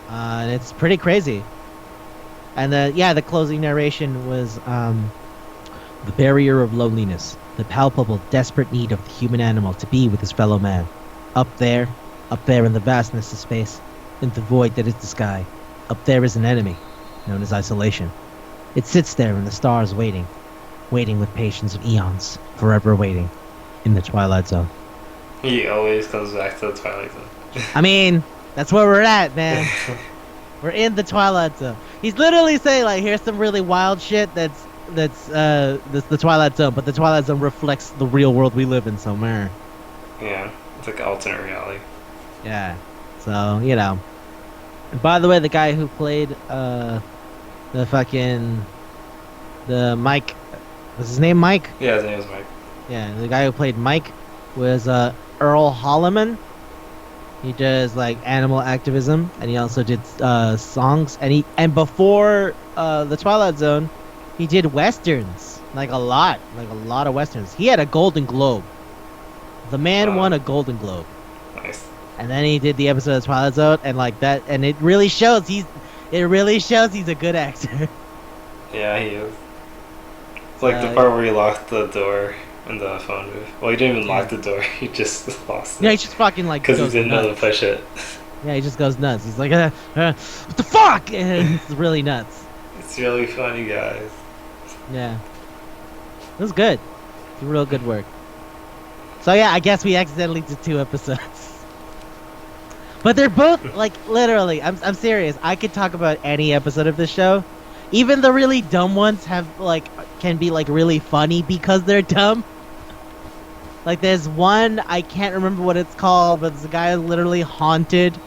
and it's pretty crazy. And the closing narration was the barrier of loneliness, the palpable, desperate need of the human animal to be with his fellow man, up there in the vastness of space. In the void that is the sky, up there is an enemy, known as isolation. It sits there in the stars waiting with patience of eons, forever waiting, in the Twilight Zone. He always comes back to the Twilight Zone. I mean, that's where we're at, man. We're in the Twilight Zone. He's literally saying, like, here's some really wild shit that's the Twilight Zone, but the Twilight Zone reflects the real world we live in somewhere. Yeah, it's like an alternate reality. Yeah. So, you know. And by the way, the guy who played the Mike, was his name Mike? Yeah, his name was Mike. Yeah, the guy who played Mike was Earl Holliman. He does like animal activism, and he also did songs. And before the Twilight Zone, he did westerns, like a lot of westerns. He had a Golden Globe. The man won a Golden Globe. Nice. And then he did the episode of Twilight Zone, and like that, and it really shows he's a good actor. Yeah, he is. It's like the part where he locked the door in the phone booth. Well, he didn't even lock the door. He just lost it. Yeah, he just fucking like because he didn't know to push it. Yeah, he just goes nuts. He's like, what the fuck? And it's really nuts. It's really funny, guys. Yeah, it was good. It's real good work. So yeah, I guess we accidentally did 2 episodes. But they're both, like, literally, I'm serious. I could talk about any episode of this show. Even the really dumb ones can be, like, really funny because they're dumb. Like, there's one, I can't remember what it's called, but there's a guy literally haunted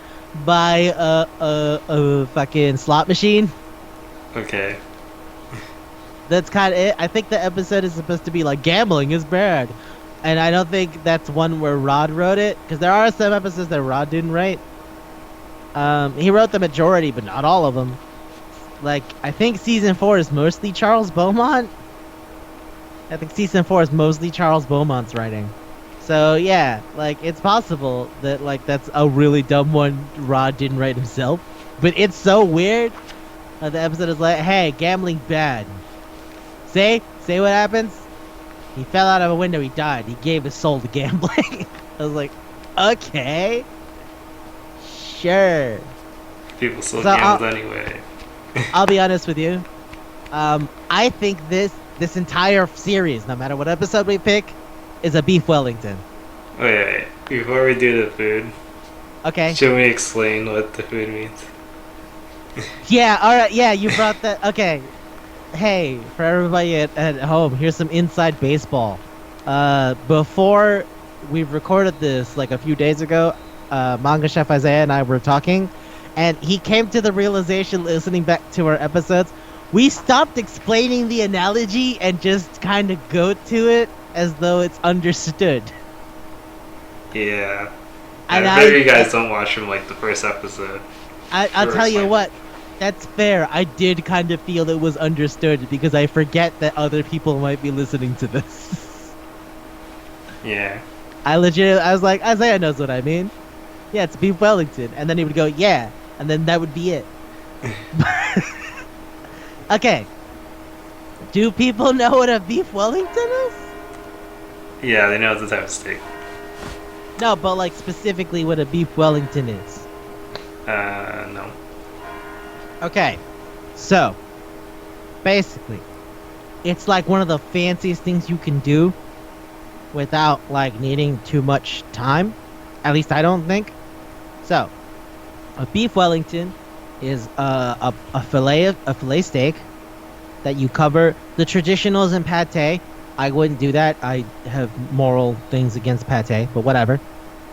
by a fucking slot machine. Okay. That's kind of it. I think the episode is supposed to be, like, gambling is bad. And I don't think that's one where Rod wrote it, because there are some episodes that Rod didn't write. He wrote the majority, but not all of them. Like, I think season 4 is mostly Charles Beaumont. I think season 4 is mostly Charles Beaumont's writing. So yeah, like, it's possible that like that's a really dumb one Rod didn't write himself. But it's so weird. The episode is like, hey, gambling bad. Say what happens? He fell out of a window, he died. He gave his soul to gambling. I was like, okay. Sure. People still gamble anyway. I'll be honest with you. I think this entire series, no matter what episode we pick, is a beef Wellington. Wait. Before we do the food, okay. Should we explain what the food means? Yeah, alright, yeah, you brought that. Okay. Hey, for everybody at home, here's some inside baseball. Before we recorded this, like a few days ago, Manga Chef Isaiah and I were talking, and he came to the realization, listening back to our episodes, we stopped explaining the analogy and just kind of go to it as though it's understood. Yeah. And I bet you guys don't watch from like the first episode. I'll tell you what. That's fair. I did kind of feel it was understood because I forget that other people might be listening to this. Yeah. I was like, Isaiah knows what I mean. Yeah, it's beef Wellington. And then he would go, yeah. And then that would be it. Okay. Do people know what a beef Wellington is? Yeah, they know it's a type of steak. No, but like specifically what a beef Wellington is. No. Okay, so, basically, it's like one of the fanciest things you can do, without like needing too much time. At least I don't think. So, a beef Wellington is a fillet steak that you cover. The traditionals in pate, I wouldn't do that. I have moral things against pate, but whatever.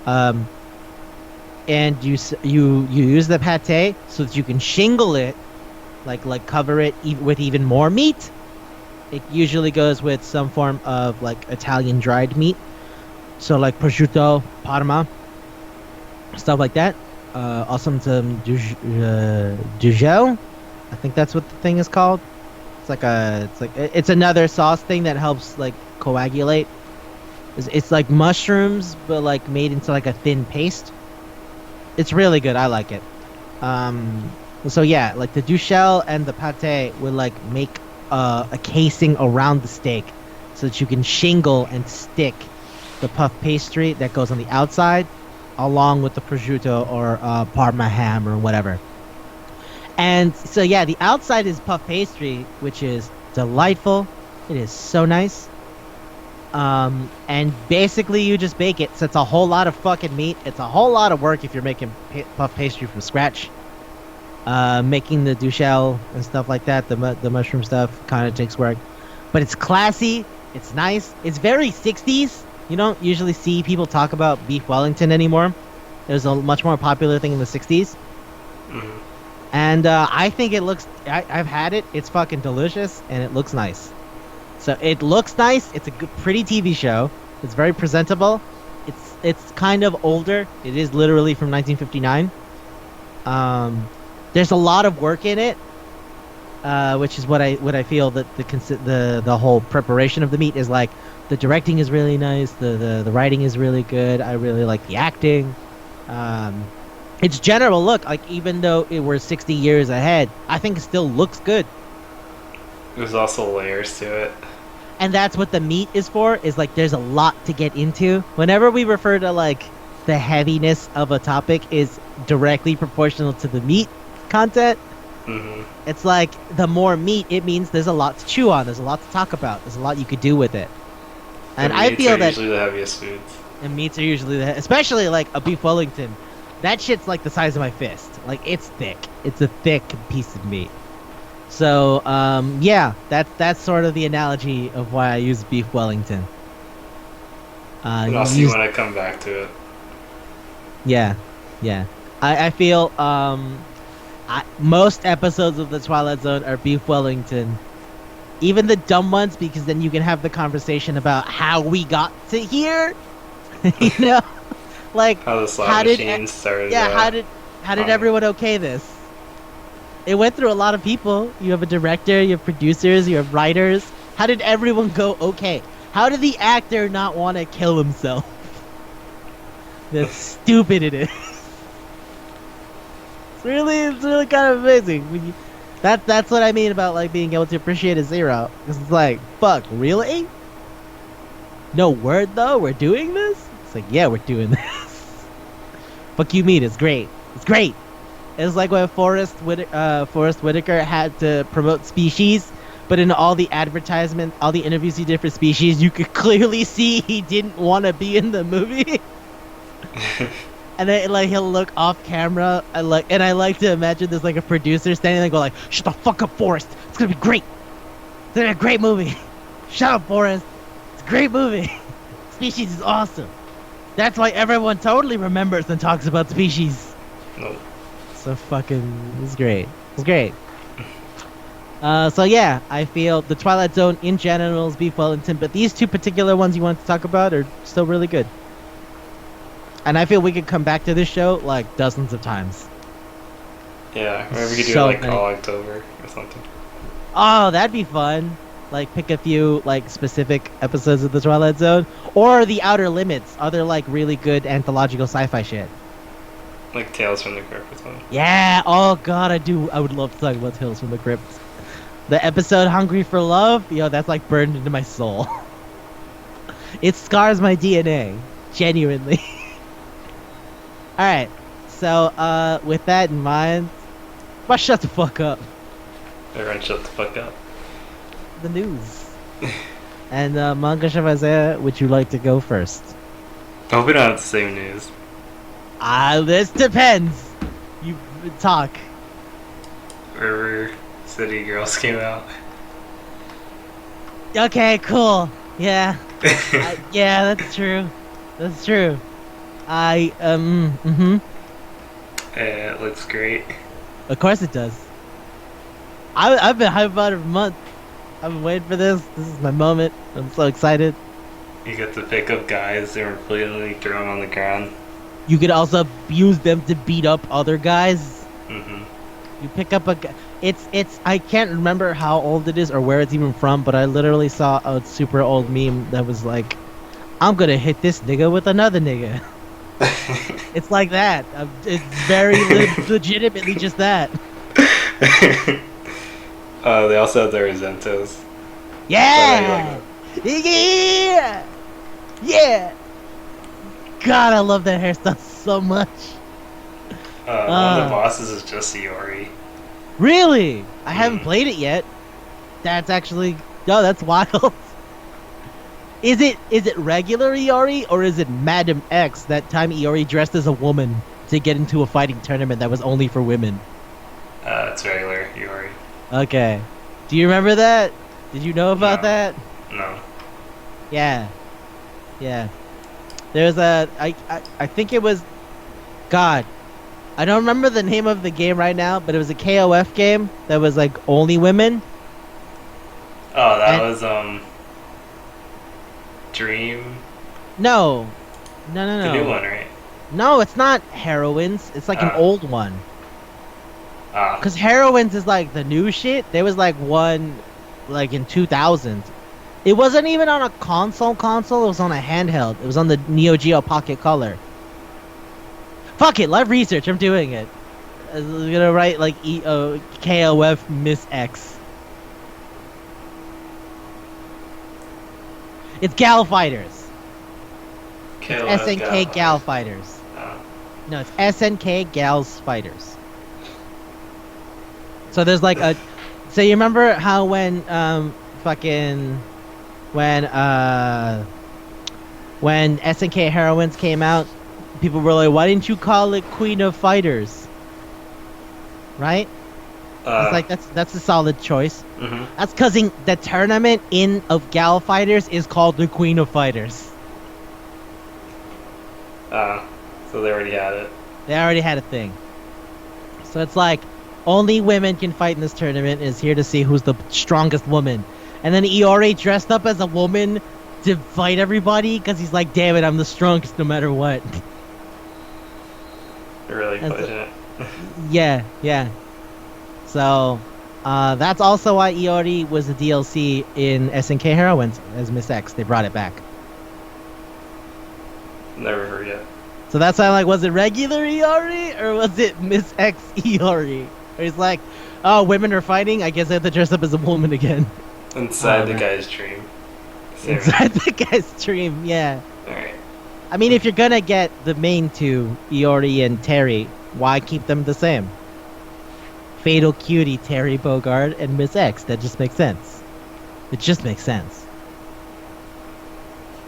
Um, and you use the pate so that you can shingle it, like cover it with even more meat. It usually goes with some form of like Italian dried meat, so like prosciutto, parma, stuff like that. Also some Dujo. I think that's what the thing is called. It's another sauce thing that helps like coagulate. It's like mushrooms, but like made into like a thin paste. It's really good. I like it. So yeah, like the duchelle and the pate will like make a casing around the steak, so that you can shingle and stick the puff pastry that goes on the outside, along with the prosciutto or Parma ham or whatever. And so yeah, the outside is puff pastry, which is delightful. It is so nice. And basically you just bake it. So it's a whole lot of fucking meat. It's a whole lot of work if you're making puff pastry from scratch. Making the duchelle and stuff like that, the mushroom stuff kind of takes work. But it's classy. It's nice. It's very 60s. You don't usually see people talk about beef Wellington anymore. It was a much more popular thing in the 60s. Mm-hmm. And I think it looks... I've had it. It's fucking delicious, and it looks nice. So it looks nice. It's a good, pretty TV show. It's very presentable. It's kind of older. It is literally from 1959. There's a lot of work in it, which is what I feel that the whole preparation of the meat is like. The directing is really nice. The writing is really good. I really like the acting. Its general look, like even though it were 60 years ahead, I think it still looks good. There's also layers to it. And that's what the meat is for, is like there's a lot to get into. Whenever we refer to like the heaviness of a topic is directly proportional to the meat content, it's like the more meat, it means there's a lot to chew on, there's a lot to talk about, there's a lot you could do with it. And I feel that usually the heaviest foods. And meats are usually especially like a beef Wellington. That shit's like the size of my fist. Like it's thick. It's a thick piece of meat. So yeah, that's sort of the analogy of why I use beef Wellington. And I'll see when I come back to it. Yeah. I feel most episodes of the Twilight Zone are beef Wellington. Even the dumb ones, because then you can have the conversation about how we got to here. You know, like how the slot machine started. Yeah, how did everyone okay this? It went through a lot of people. You have a director, you have producers, you have writers. How did everyone go okay? How did the actor not want to kill himself? That's stupid it is. It's really kind of amazing. That's what I mean about like being able to appreciate a zero. Because it's like, fuck, really? No word though? We're doing this? It's like, yeah, we're doing this. Fuck you mean, it's great. It's great. It's like when Forrest Whitaker had to promote Species, but in all the advertisement, all the interviews he did for Species, you could clearly see he didn't want to be in the movie. And then like he'll look off camera, and I like to imagine there's like a producer standing there going like, "Shut the fuck up, Forrest. It's gonna be great. It's gonna be a great movie. Shut up, Forrest. It's a great movie. Species is awesome. That's why everyone totally remembers and talks about Species." No. So fucking, it's great. It's great. So yeah, I feel the Twilight Zone in general is beef Wellington, but these two particular ones you want to talk about are still really good. And I feel we could come back to this show like dozens of times. Yeah, maybe we could do it like all October or something. Oh, that'd be fun. Like pick a few like specific episodes of the Twilight Zone or the Outer Limits, other like really good anthological sci-fi shit. Like Tales from the Crypt or something. Yeah. Oh god, I would love to talk about Tales from the Crypt. The episode Hungry for Love, yo, that's like burned into my soul. It scars my DNA, genuinely. All right. So, with that in mind, shut the fuck up. Everyone shut the fuck up. The news. And Manga Chef Isaiah, would you like to go first? I hope we don't have the same news. This depends. You talk. River City Girls came out. Okay, cool. Yeah. Yeah, that's true. That's true. It looks great. Of course it does. I've been hyped about it for a month. I've been waiting for this. This is my moment. I'm so excited. You get to pick up guys and repeatedly throw them on the ground. You could also use them to beat up other guys. Mm-hmm. You pick up a guy. It's. I can't remember how old it is or where it's even from, but I literally saw a super old meme that was like, "I'm gonna hit this nigga with another nigga." It's like that. It's very legitimately just that. They also have the Rosentos. Yeah! Yeah! Yeah! God, I love that hairstyle so much. One of the bosses is just Iori. Really? I haven't played it yet. That's actually... No, that's wild. Is it regular Iori, or is it Madam X, that time Iori dressed as a woman to get into a fighting tournament that was only for women? It's regular Iori. Okay. Do you remember that? Did you know about that? No. Yeah. Yeah. There's I think it was... God. I don't remember the name of the game right now, but it was a KOF game that was like only women. Oh, that was Dream? No. The new one, right? No, it's not Heroines. It's like an old one. Because Heroines is like the new shit. There was like one like in 2000. It wasn't even on a console. It was on a handheld. It was on the Neo Geo Pocket Color. Fuck it, live research. I'm doing it. I'm gonna write like KOF Miss X. It's Gal Fighters. It's SNK Gal Fighters. No, it's SNK Gals Fighters. So there's like a... So you remember how when when SNK Heroines came out, people were like, why didn't you call it Queen of Fighters? Right? It's like that's a solid choice. Mm-hmm. That's because the tournament of Gal Fighters is called the Queen of Fighters. So they already had it. They already had a thing. So it's like, only women can fight in this tournament, is here to see who's the strongest woman. And then Iori dressed up as a woman to fight everybody, because he's like, damn it, I'm the strongest no matter what. They're really pushing it. Yeah. So, that's also why Iori was a DLC in SNK Heroines as Miss X. They brought it back. Never heard yet. So that's why I'm like, was it regular Iori, or was it Miss X Iori? Or he's like, oh, women are fighting, I guess I have to dress up as a woman again. Inside the guy's dream. Inside the guy's dream, yeah. Alright. I mean, if you're gonna get the main two, Iori and Terry, why keep them the same? Fatal Cutie, Terry Bogard, and Miss X. That just makes sense. It just makes sense.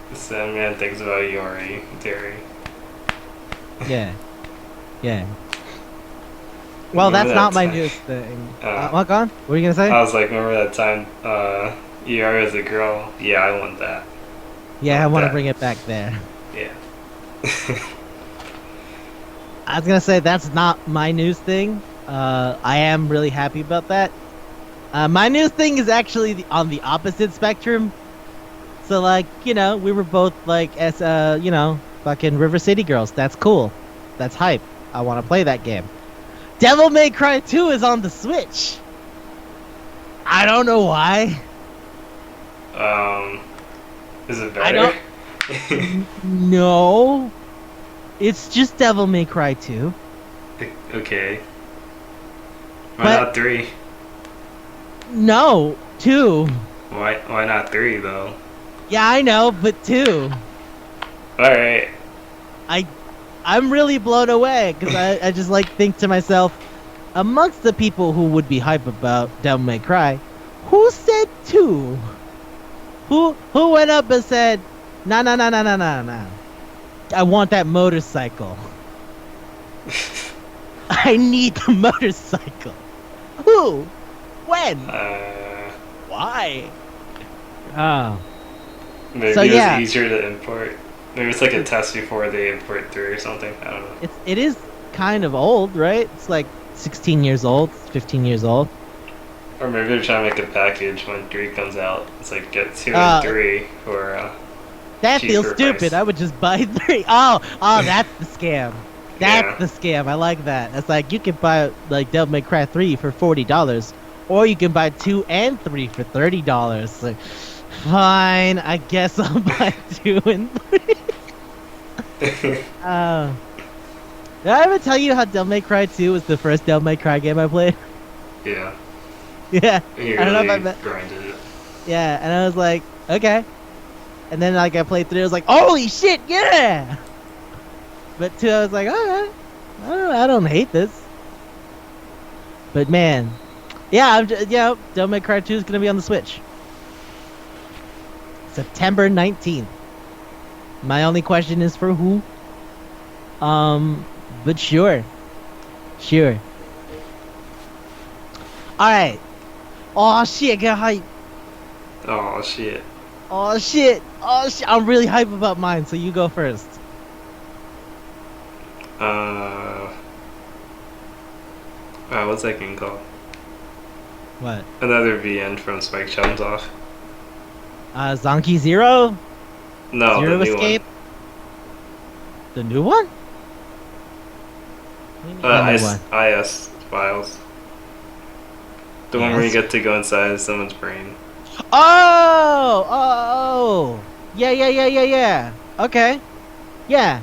The Sandman thinks about Iori and Terry. Yeah. Well, Remember that's not my time? news thing. What, on? What are you gonna say? I was like, remember that time Iori was a girl? Yeah, I want that. Yeah, I want to bring it back there. Yeah. I was gonna say, that's not my news thing. I am really happy about that. My news thing is actually on the opposite spectrum. So, like, we were both, like, fucking River City Girls. That's cool. That's hype. I want to play that game. Devil May Cry 2 is on the Switch. I don't know why. Is it better? No. It's just Devil May Cry 2. Okay. Why not 3? No, 2. Why not 3 though? Yeah, I know, but 2. Alright. I'm really blown away, because I just think to myself, amongst the people who would be hype about Devil May Cry, who said 2? Who went up and said, nah, nah, nah, nah, nah, nah, nah. I want that motorcycle. I need the motorcycle. Who? When? Why? Oh. Maybe So, it was yeah. easier to import. Maybe it's like a test before they import through or something. I don't know. It is kind of old, right? It's like 16 years old, 15 years old. Or maybe they're trying to make a package when 3 comes out. It's like get 2 and 3 for that feels stupid. Price. I would just buy 3. Oh, that's the scam. That's the scam. I like that. It's like you can buy like Devil May Cry 3 for $40, or you can buy 2 and 3 for $30. Like, fine, I guess I'll buy 2 and 3. Did I ever tell you how Devil May Cry 2 was the first Devil May Cry game I played? Yeah. Yeah. You I don't know really if I grinded it. Yeah, and I was like, okay. And then like I played 3, I was like, holy shit, yeah! But 2, I was like, alright. I don't hate this. But man, yeah, Devil May Cry 2 is gonna be on the Switch. September 19th. My only question is for who? But sure. Alright. Oh shit, get hype. Oh shit. I'm really hype about mine, so you go first. What's that game called? What? Another VN from Spike Chunsoft. Zonky Zero? No, Zero the new Escape? one. The new one? IS files. The one where you get to go inside someone's brain. Oh! Yeah. Okay. Yeah.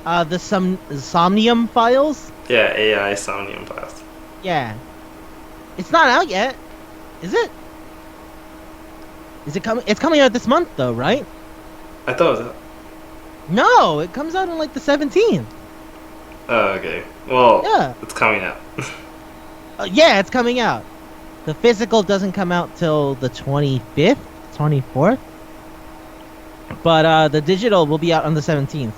The Somnium files? Yeah, AI Somnium files. Yeah. It's not out yet, is it? Is it coming? It's coming out this month, though, right? I thought it was. No, it comes out on like the 17th. Oh, okay. Well, yeah, it's coming out. Yeah, it's coming out. The physical doesn't come out till the 25th, 24th. But the digital will be out on the 17th.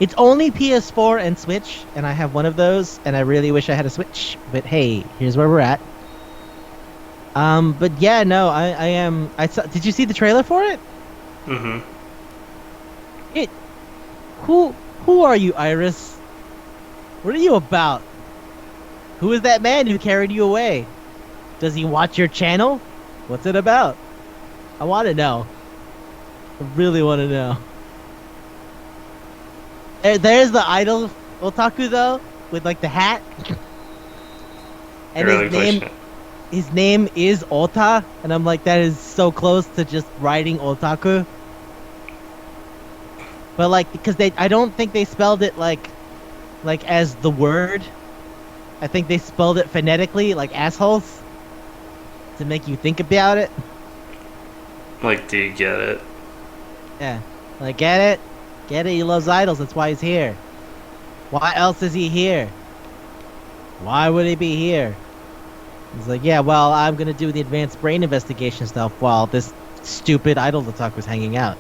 It's only PS4 and Switch, and I have one of those, and I really wish I had a Switch. But hey, here's where we're at. But yeah, no, I am. Did you see the trailer for it? Mm-hmm. Who are you, Iris? What are you about? Who is that man who carried you away? Does he watch your channel? What's it about? I want to know. I really want to know. There's the idol otaku though, with like the hat. And his name is Ota, and I'm like, that is so close to just writing otaku. But like, because I don't think they spelled it like as the word. I think they spelled it phonetically, like assholes, to make you think about it. Like, do you get it? Yeah, like get it. He loves idols. That's why he's here. Why else is he here? Why would he be here? He's like, yeah, well, I'm gonna do the advanced brain investigation stuff while this stupid idol otaku was hanging out.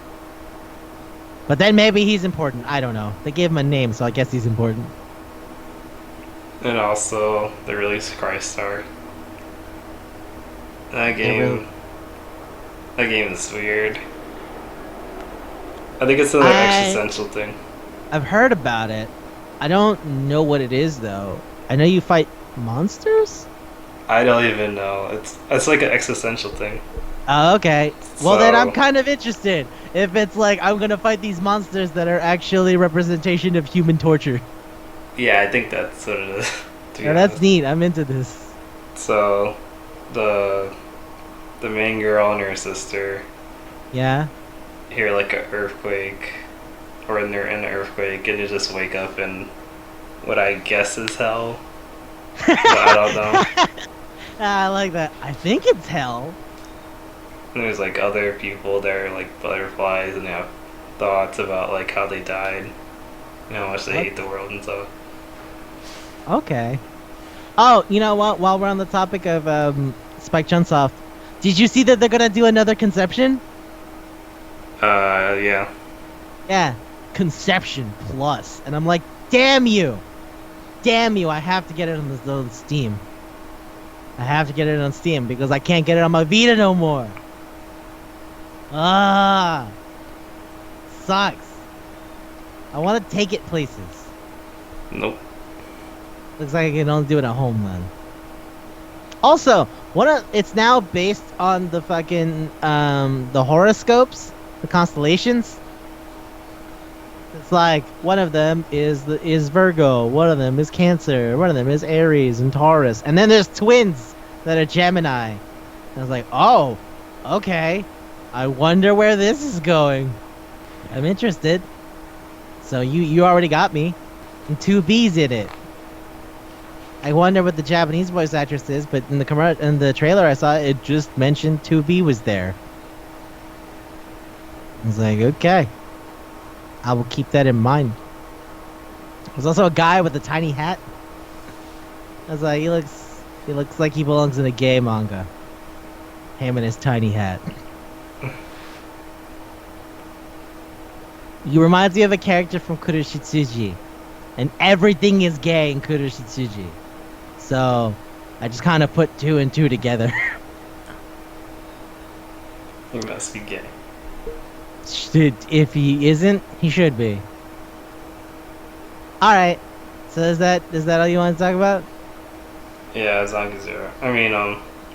But then maybe he's important. I don't know. They gave him a name, so I guess he's important. And also, they released Christ Star. That game is weird. I think it's another existential thing. I've heard about it. I don't know what it is, though. I know you fight monsters? I don't even know. It's like an existential thing. Oh, okay. Well, then I'm kind of interested. If it's like, I'm gonna fight these monsters that are actually representation of human torture. Yeah, I think that's what it is. Yeah, that's neat. I'm into this. So, the main girl and her sister. Yeah. Hear like an earthquake, or they're in an earthquake, and you just wake up in what I guess is hell. But I don't know. I like that. I think it's hell. And there's like other people that are like butterflies, and they have thoughts about like how they died, and how much they hate the world and stuff. Okay. Oh, you know what? While we're on the topic of Spike Chunsoft, Did you see that they're gonna do another Conception? Yeah. Yeah, Conception Plus, and I'm like, damn you, I have to get it on Steam. I have to get it on Steam because I can't get it on my Vita no more. Sucks. I want to take it places. Nope. Looks like I can only do it at home then. Also, it's now based on the fucking the horoscopes, the constellations. It's like one of them is Virgo, one of them is Cancer, one of them is Aries and Taurus, and then there's twins that are Gemini. And I was like, oh, okay. I wonder where this is going. I'm interested. So you already got me. And 2B's in it. I wonder what the Japanese voice actress is, but in the trailer I saw, it just mentioned 2B was there. I was like, okay. I will keep that in mind. There's also a guy with a tiny hat. I was like, he looks like he belongs in a gay manga. Him and his tiny hat. He reminds me of a character from Kuroshitsuji. And everything is gay in Kuroshitsuji. So, I just kind of put 2 and 2 together. He must be gay. If he isn't, he should be. Alright. So is that all you want to talk about? Yeah, Zangi Zero. I mean,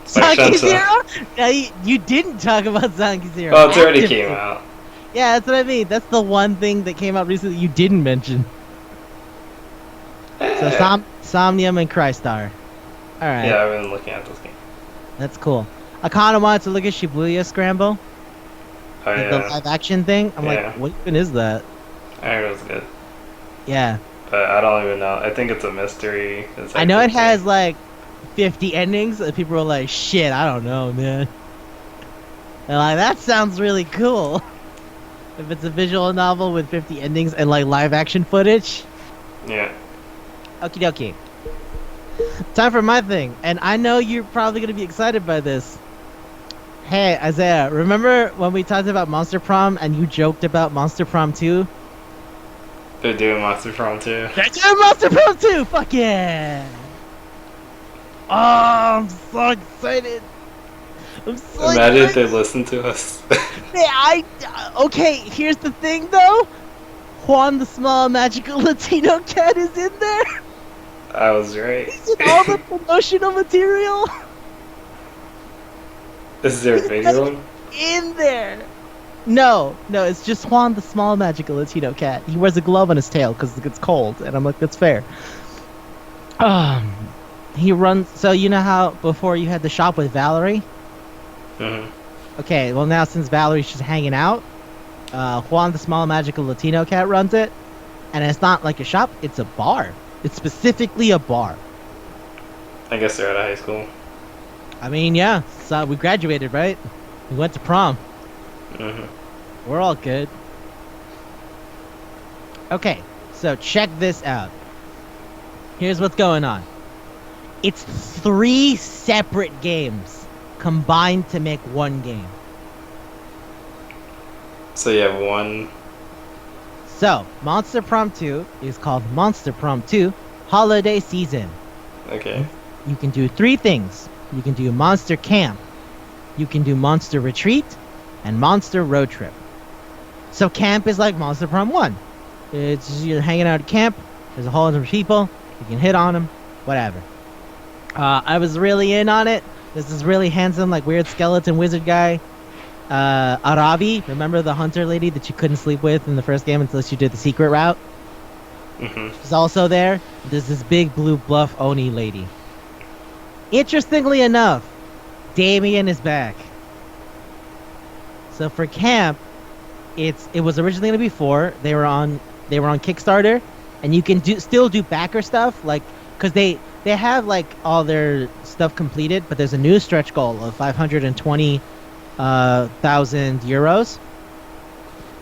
Zangi Zero? No, you didn't talk about Zangi Zero. Oh, it already came out. Yeah, that's what I mean. That's the one thing that came out recently you didn't mention. So Somnium and Crystar. Alright. Yeah, I've been looking at this game. That's cool. I kind of wanted to look at Shibuya Scramble. Oh, yeah. The live action thing. I'm like, what even is that? I heard it was good. Yeah. But I don't even know. I think it's a mystery. I know it has like 50 endings, and people are like, shit, I don't know, man. And like, that sounds really cool. If it's a visual novel with 50 endings and like live action footage. Yeah. Okie dokie. Time for my thing. And I know you're probably going to be excited by this. Hey, Isaiah, remember when we talked about Monster Prom and you joked about Monster Prom 2? They're doing Monster Prom 2. They're doing Monster Prom 2! Fuck yeah! Oh, I'm so excited. I'm so Imagine excited. if they listen to us. Okay, here's the thing though. Juan the Small Magical Latino Cat is in there. I was right. He's in all the promotional material. Is there a bigger one? In there. No, it's just Juan the Small Magical Latino Cat. He wears a glove on his tail because it's cold, and I'm like, that's fair. He runs. So you know how before you had the shop with Valerie? Mm-hmm. Okay, well now since Valerie's just hanging out, Juan the Small Magical Latino Cat runs it, and it's not like a shop; it's a bar. It's specifically a bar. I guess they're out of high school. I mean, yeah. So we graduated, right? We went to prom. Mm-hmm. We're all good. Okay, so check this out. Here's what's going on. It's 3 separate games combined to make one game. So you have one. So, Monster Prom 2 is called Monster Prom 2 Holiday Season. Okay. You can do 3 things. You can do Monster Camp, you can do Monster Retreat, and Monster Road Trip. So camp is like Monster Prom 1. It's just you're hanging out at camp, there's a whole bunch of people, you can hit on them, whatever. I was really in on it. There's this really handsome, like weird skeleton wizard guy. Arabi, remember the hunter lady that you couldn't sleep with in the first game until you did the secret route? Mm-hmm. She's also there. There's this big blue bluff Oni lady. Interestingly enough, Damien is back. So for camp, it was originally gonna be 4. They were on Kickstarter, and you can still do backer stuff, like because they have like all their stuff completed, but there's a new stretch goal of 520,000 euros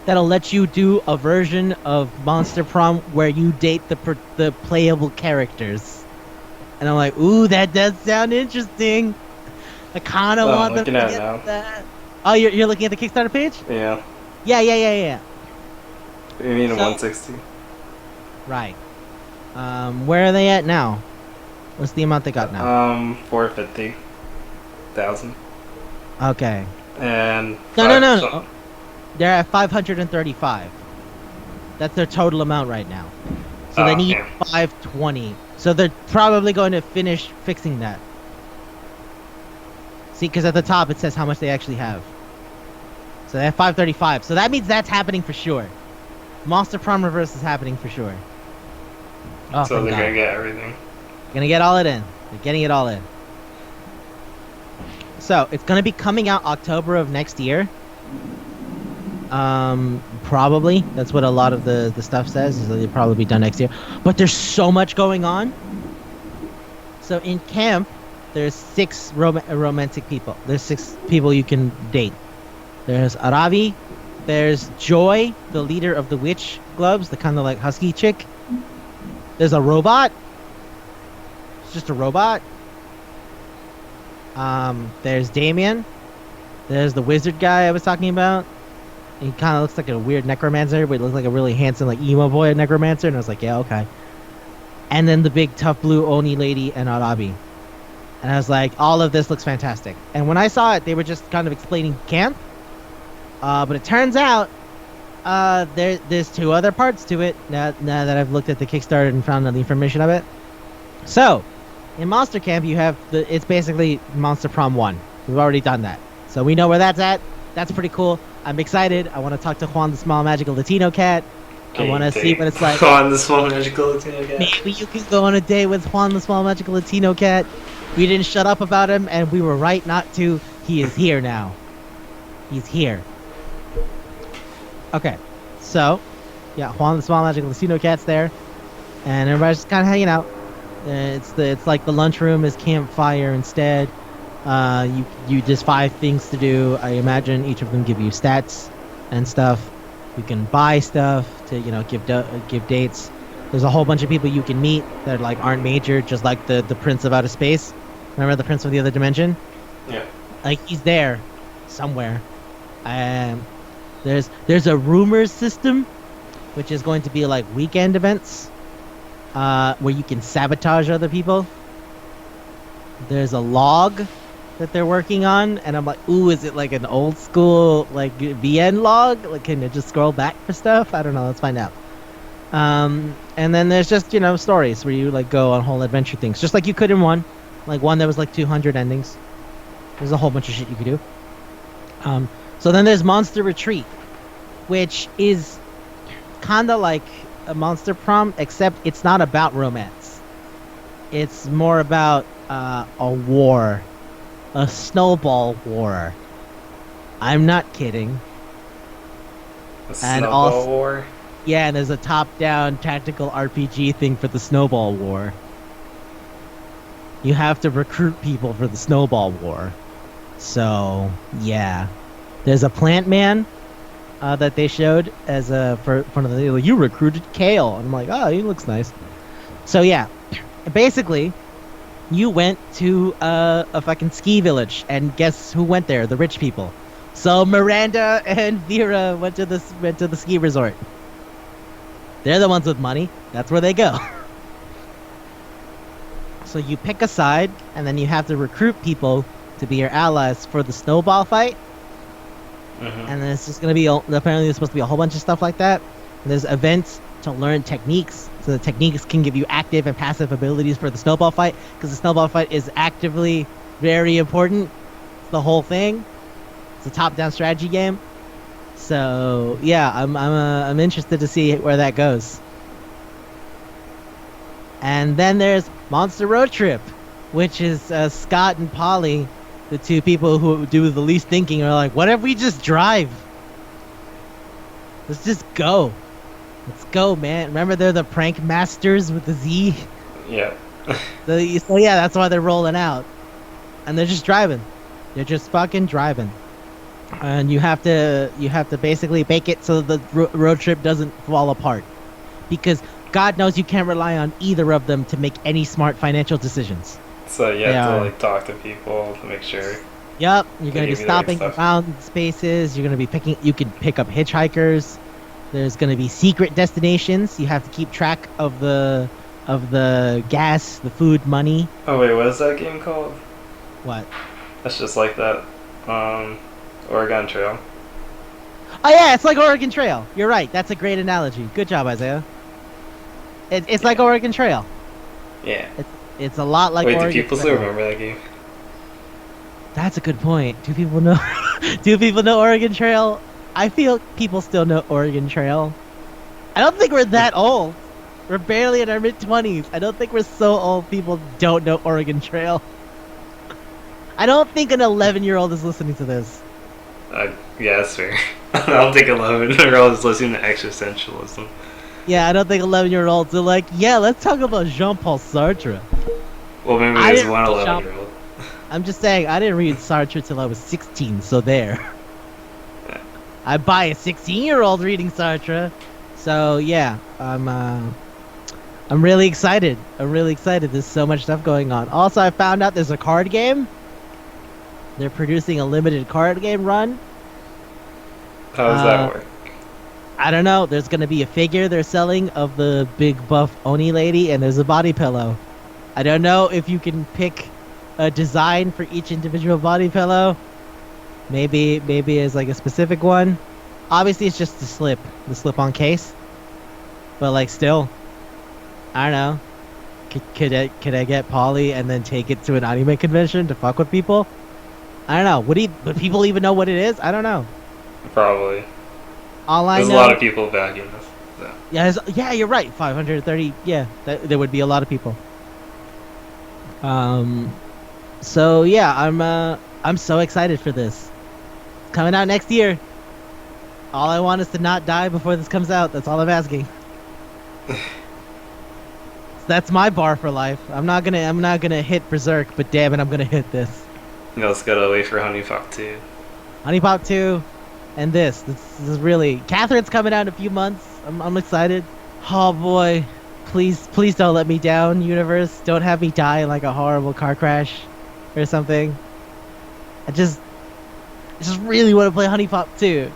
that'll let you do a version of Monster Prom where you date the playable characters. And I'm like, ooh, that does sound interesting. I kind of Oh, I'm want them to looking at it get now. that. Oh, you're looking at the Kickstarter page? Yeah. Yeah. You mean So- 160? Right. Where are they at now? What's the amount they got now? 450,000. Okay. And No. They're at 535. That's their total amount right now. So they need 520. So they're probably going to finish fixing that. See, because at the top it says how much they actually have. So they have 535. So that means that's happening for sure. Monster Prom Reverse is happening for sure. Oh, So thank they're God. gonna get everything. Gonna get all it in. They're getting it all in. So it's gonna be coming out October of next year. Probably. That's what a lot of the stuff says, is that it'll probably be done next year. But there's so much going on. So in camp, there's 6 romantic people. There's 6 people you can date. There's Aravi. There's Joy, the leader of the witch gloves, the kind of like husky chick. There's a robot. It's just a robot. There's Damien. There's the wizard guy I was talking about. He kind of looks like a weird necromancer, but he looks like a really handsome, like emo boy necromancer. And I was like, yeah, okay. And then the big tough blue Oni lady and Arabi. And I was like, all of this looks fantastic. And when I saw it, they were just kind of explaining camp. But it turns out there's 2 other parts to it now that I've looked at the Kickstarter and found the information of it. So, in Monster Camp, you have it's basically Monster Prom 1. We've already done that. So we know where that's at. That's pretty cool. I'm excited. I want to talk to Juan the Small Magical Latino Cat. I want to see what it's like. Juan the Small Magical Latino Cat. Maybe you can go on a date with Juan the Small Magical Latino Cat. We didn't shut up about him, and we were right not to. He is here now. He's here. Okay, so yeah, Juan the Small Magical Latino Cat's there, and everybody's just kind of hanging out. It's like the lunchroom is campfire instead. You just 5 things to do. I imagine each of them give you stats and stuff. You can buy stuff to give dates. There's a whole bunch of people you can meet that like aren't major, just like the Prince of Outer Space. Remember the Prince of the Other Dimension? Yeah. Like he's there somewhere. There's a rumors system, which is going to be like weekend events, where you can sabotage other people. There's a log that they're working on, and I'm like, ooh, is it like an old school like VN log? Like, can it just scroll back for stuff? I don't know. Let's find out. And then there's just stories where you like go on whole adventure things, just like you could in one that was like 200 endings. There's a whole bunch of shit you could do. So then there's Monster Retreat, which is kind of like a Monster Prom, except it's not about romance. It's more about a war. A snowball war. I'm not kidding. A snowball war? Yeah, and there's a top-down tactical RPG thing for the snowball war. You have to recruit people for the snowball war. So, yeah. There's a plant man that they showed as for one of the you recruited Kale. And I'm like, oh, he looks nice. So yeah, basically, you went to a fucking ski village, and guess who went there? The rich people. So Miranda and Vera went to the ski resort. They're the ones with money. That's where they go. So you pick a side, and then you have to recruit people to be your allies for the snowball fight. And then it's just gonna be apparently there's supposed to be a whole bunch of stuff like that. And there's events to learn techniques, so the techniques can give you active and passive abilities for the snowball fight, because the snowball fight is actively very important. It's the whole thing. It's a top-down strategy game. So yeah, I'm interested to see where that goes. And then there's Monster Road Trip, which is Scott and Polly, the 2 people who do the least thinking, are like, what if we just drive? Let's just go. Let's go, man. Remember, they're the prank masters with the Z? Yeah. So yeah, that's why they're rolling out. And they're just driving. They're just fucking driving. And you have to basically make it so the road trip doesn't fall apart. Because God knows you can't rely on either of them to make any smart financial decisions. So you They have to are. like talk to people to make sure. Yep, you're They gonna be give you the right stopping stuff. around spaces. You're gonna be picking. You can pick up hitchhikers. There's gonna be secret destinations. You have to keep track of the gas, the food, money. Oh wait, what is that game called? What? That's just like that. Oregon Trail. Oh yeah, it's like Oregon Trail. You're right. That's a great analogy. Good job, Isaiah. It's like Oregon Trail. Yeah. It's a lot like Wait, do Oregon people Trail. still remember that game? That's a good point. Do people know? Do people know Oregon Trail? I feel people still know Oregon Trail. I don't think we're that old. We're barely in our mid-20s. I don't think we're so old people don't know Oregon Trail. I don't think an 11-year-old is listening to this. Yeah, that's fair. I don't think 11-year-old is listening to existentialism. Yeah, I don't think 11-year-olds are like, yeah, let's talk about Jean-Paul Sartre. Well, maybe I there's didn't one read 11-year-old. I'm just saying, I didn't read Sartre till I was 16, so there. I buy a 16-year-old reading Sartre. So, yeah, I'm really excited. I'm really excited. There's so much stuff going on. Also, I found out there's a card game. They're producing a limited card game run. How does that work? I don't know. There's going to be a figure they're selling of the big buff Oni lady, and there's a body pillow. I don't know if you can pick a design for each individual body pillow. Maybe as like a specific one. Obviously, it's just the slip-on case. But like, still, I don't know. Could I get Polly and then take it to an anime convention to fuck with people? I don't know. Would people even know what it is? I don't know. Probably. All I There's know. a lot of people backing this. So. Yeah, you're right. 530. Yeah, there would be a lot of people. So yeah, I'm so excited for this. It's coming out next year. All I want is to not die before this comes out. That's all I'm asking. That's my bar for life. I'm not gonna hit Berserk, but damn it, I'm gonna hit this. You know, let's gotta wait for Honey Pop 2. Honey Pop 2, and this is really. Catherine's coming out in a few months. I'm excited. Oh boy, please don't let me down, universe. Don't have me die in like a horrible car crash or something. I just really want to play Honey Pop 2.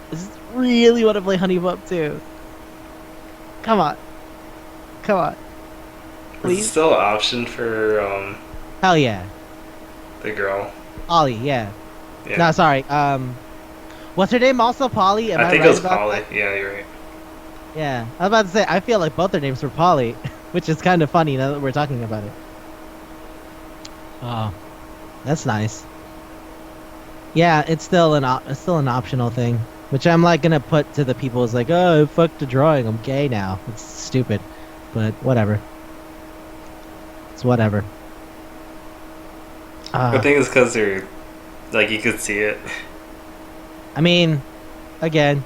I just really want to play Honey Pop 2. Come on. Is it Please. still an option for Hell yeah. the girl? Ollie, yeah. Yeah. No, sorry. What's her name? Also Polly? Am I think right it was about Polly. that? Yeah, you're right. Yeah. I was about to say, I feel like both their names were Polly, which is kind of funny now that we're talking about it. Oh, that's nice. Yeah, it's still an optional thing, which I'm like gonna put to the people as like, oh, fuck the drawing, I'm gay now. It's stupid, but whatever. It's whatever. I think it's because they're like you could see it. I mean, again,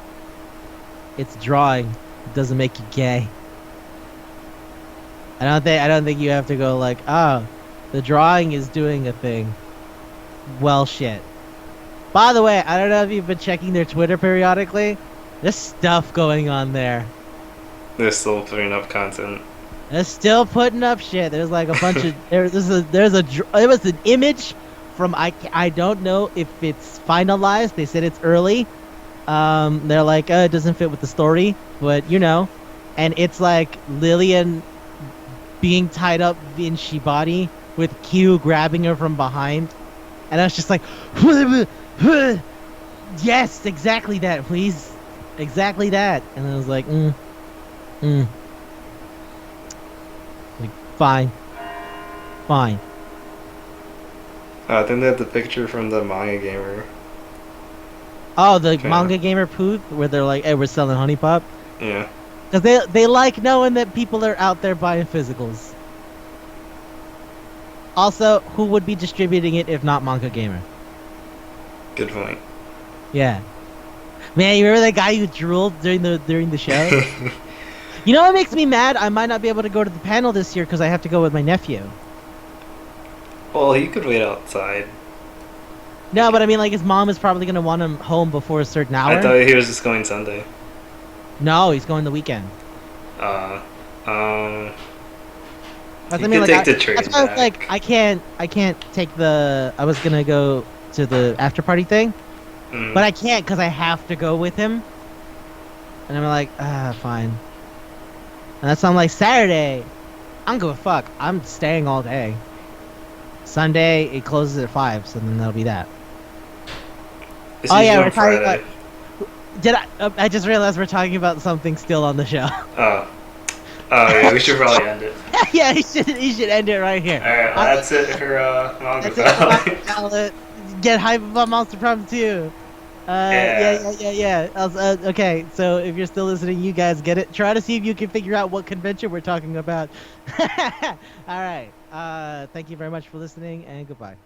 it's drawing. It doesn't make you gay. I don't think you have to go like, oh, the drawing is doing a thing. Well, shit. By the way, I don't know if you've been checking their Twitter periodically. There's stuff going on there. They're still putting up content. They're still putting up shit. There's like a bunch of there was an image from I don't know if it's finalized. They said it's early. They're like, it doesn't fit with the story, but you know, and it's like Lillian being tied up in Shibari with Q grabbing her from behind, and I was just like, yes, exactly that, please, exactly that, and I was like, like fine. I think they have the picture from the Manga Gamer. Oh, the Okay. Manga Gamer Pooth, where they're like, hey, we're selling Honey Pop. Yeah. Because they like knowing that people are out there buying physicals. Also, who would be distributing it if not Manga Gamer? Good point. Yeah. Man, you remember that guy who drooled during the show? You know what makes me mad? I might not be able to go to the panel this year because I have to go with my nephew. Well, you could wait outside. No, but I mean, like, his mom is probably going to want him home before a certain hour. I thought he was just going Sunday. No, he's going the weekend. That's You what I mean. can Like, take the train that's why I was like, back. I can't take the. I was gonna go to the after party thing, Mm. but I can't because I have to go with him. And I'm like, fine. And that's why I'm like, Saturday, I'm gonna fuck. I'm staying all day. Sunday it closes at 5, so then that'll be that. It's Oh usually yeah, on we're talking about. Friday. Did I just realized we're talking about something still on the show. Oh. Oh yeah, we should probably end it. Yeah, you should end it right here. Alright, well, that's it for Manga That's it for my Palate. palette. Get hype about Monster Prime 2. Yeah. Okay, so if you're still listening, you guys get it. Try to see if you can figure out what convention we're talking about. All right. Thank you very much for listening, and goodbye.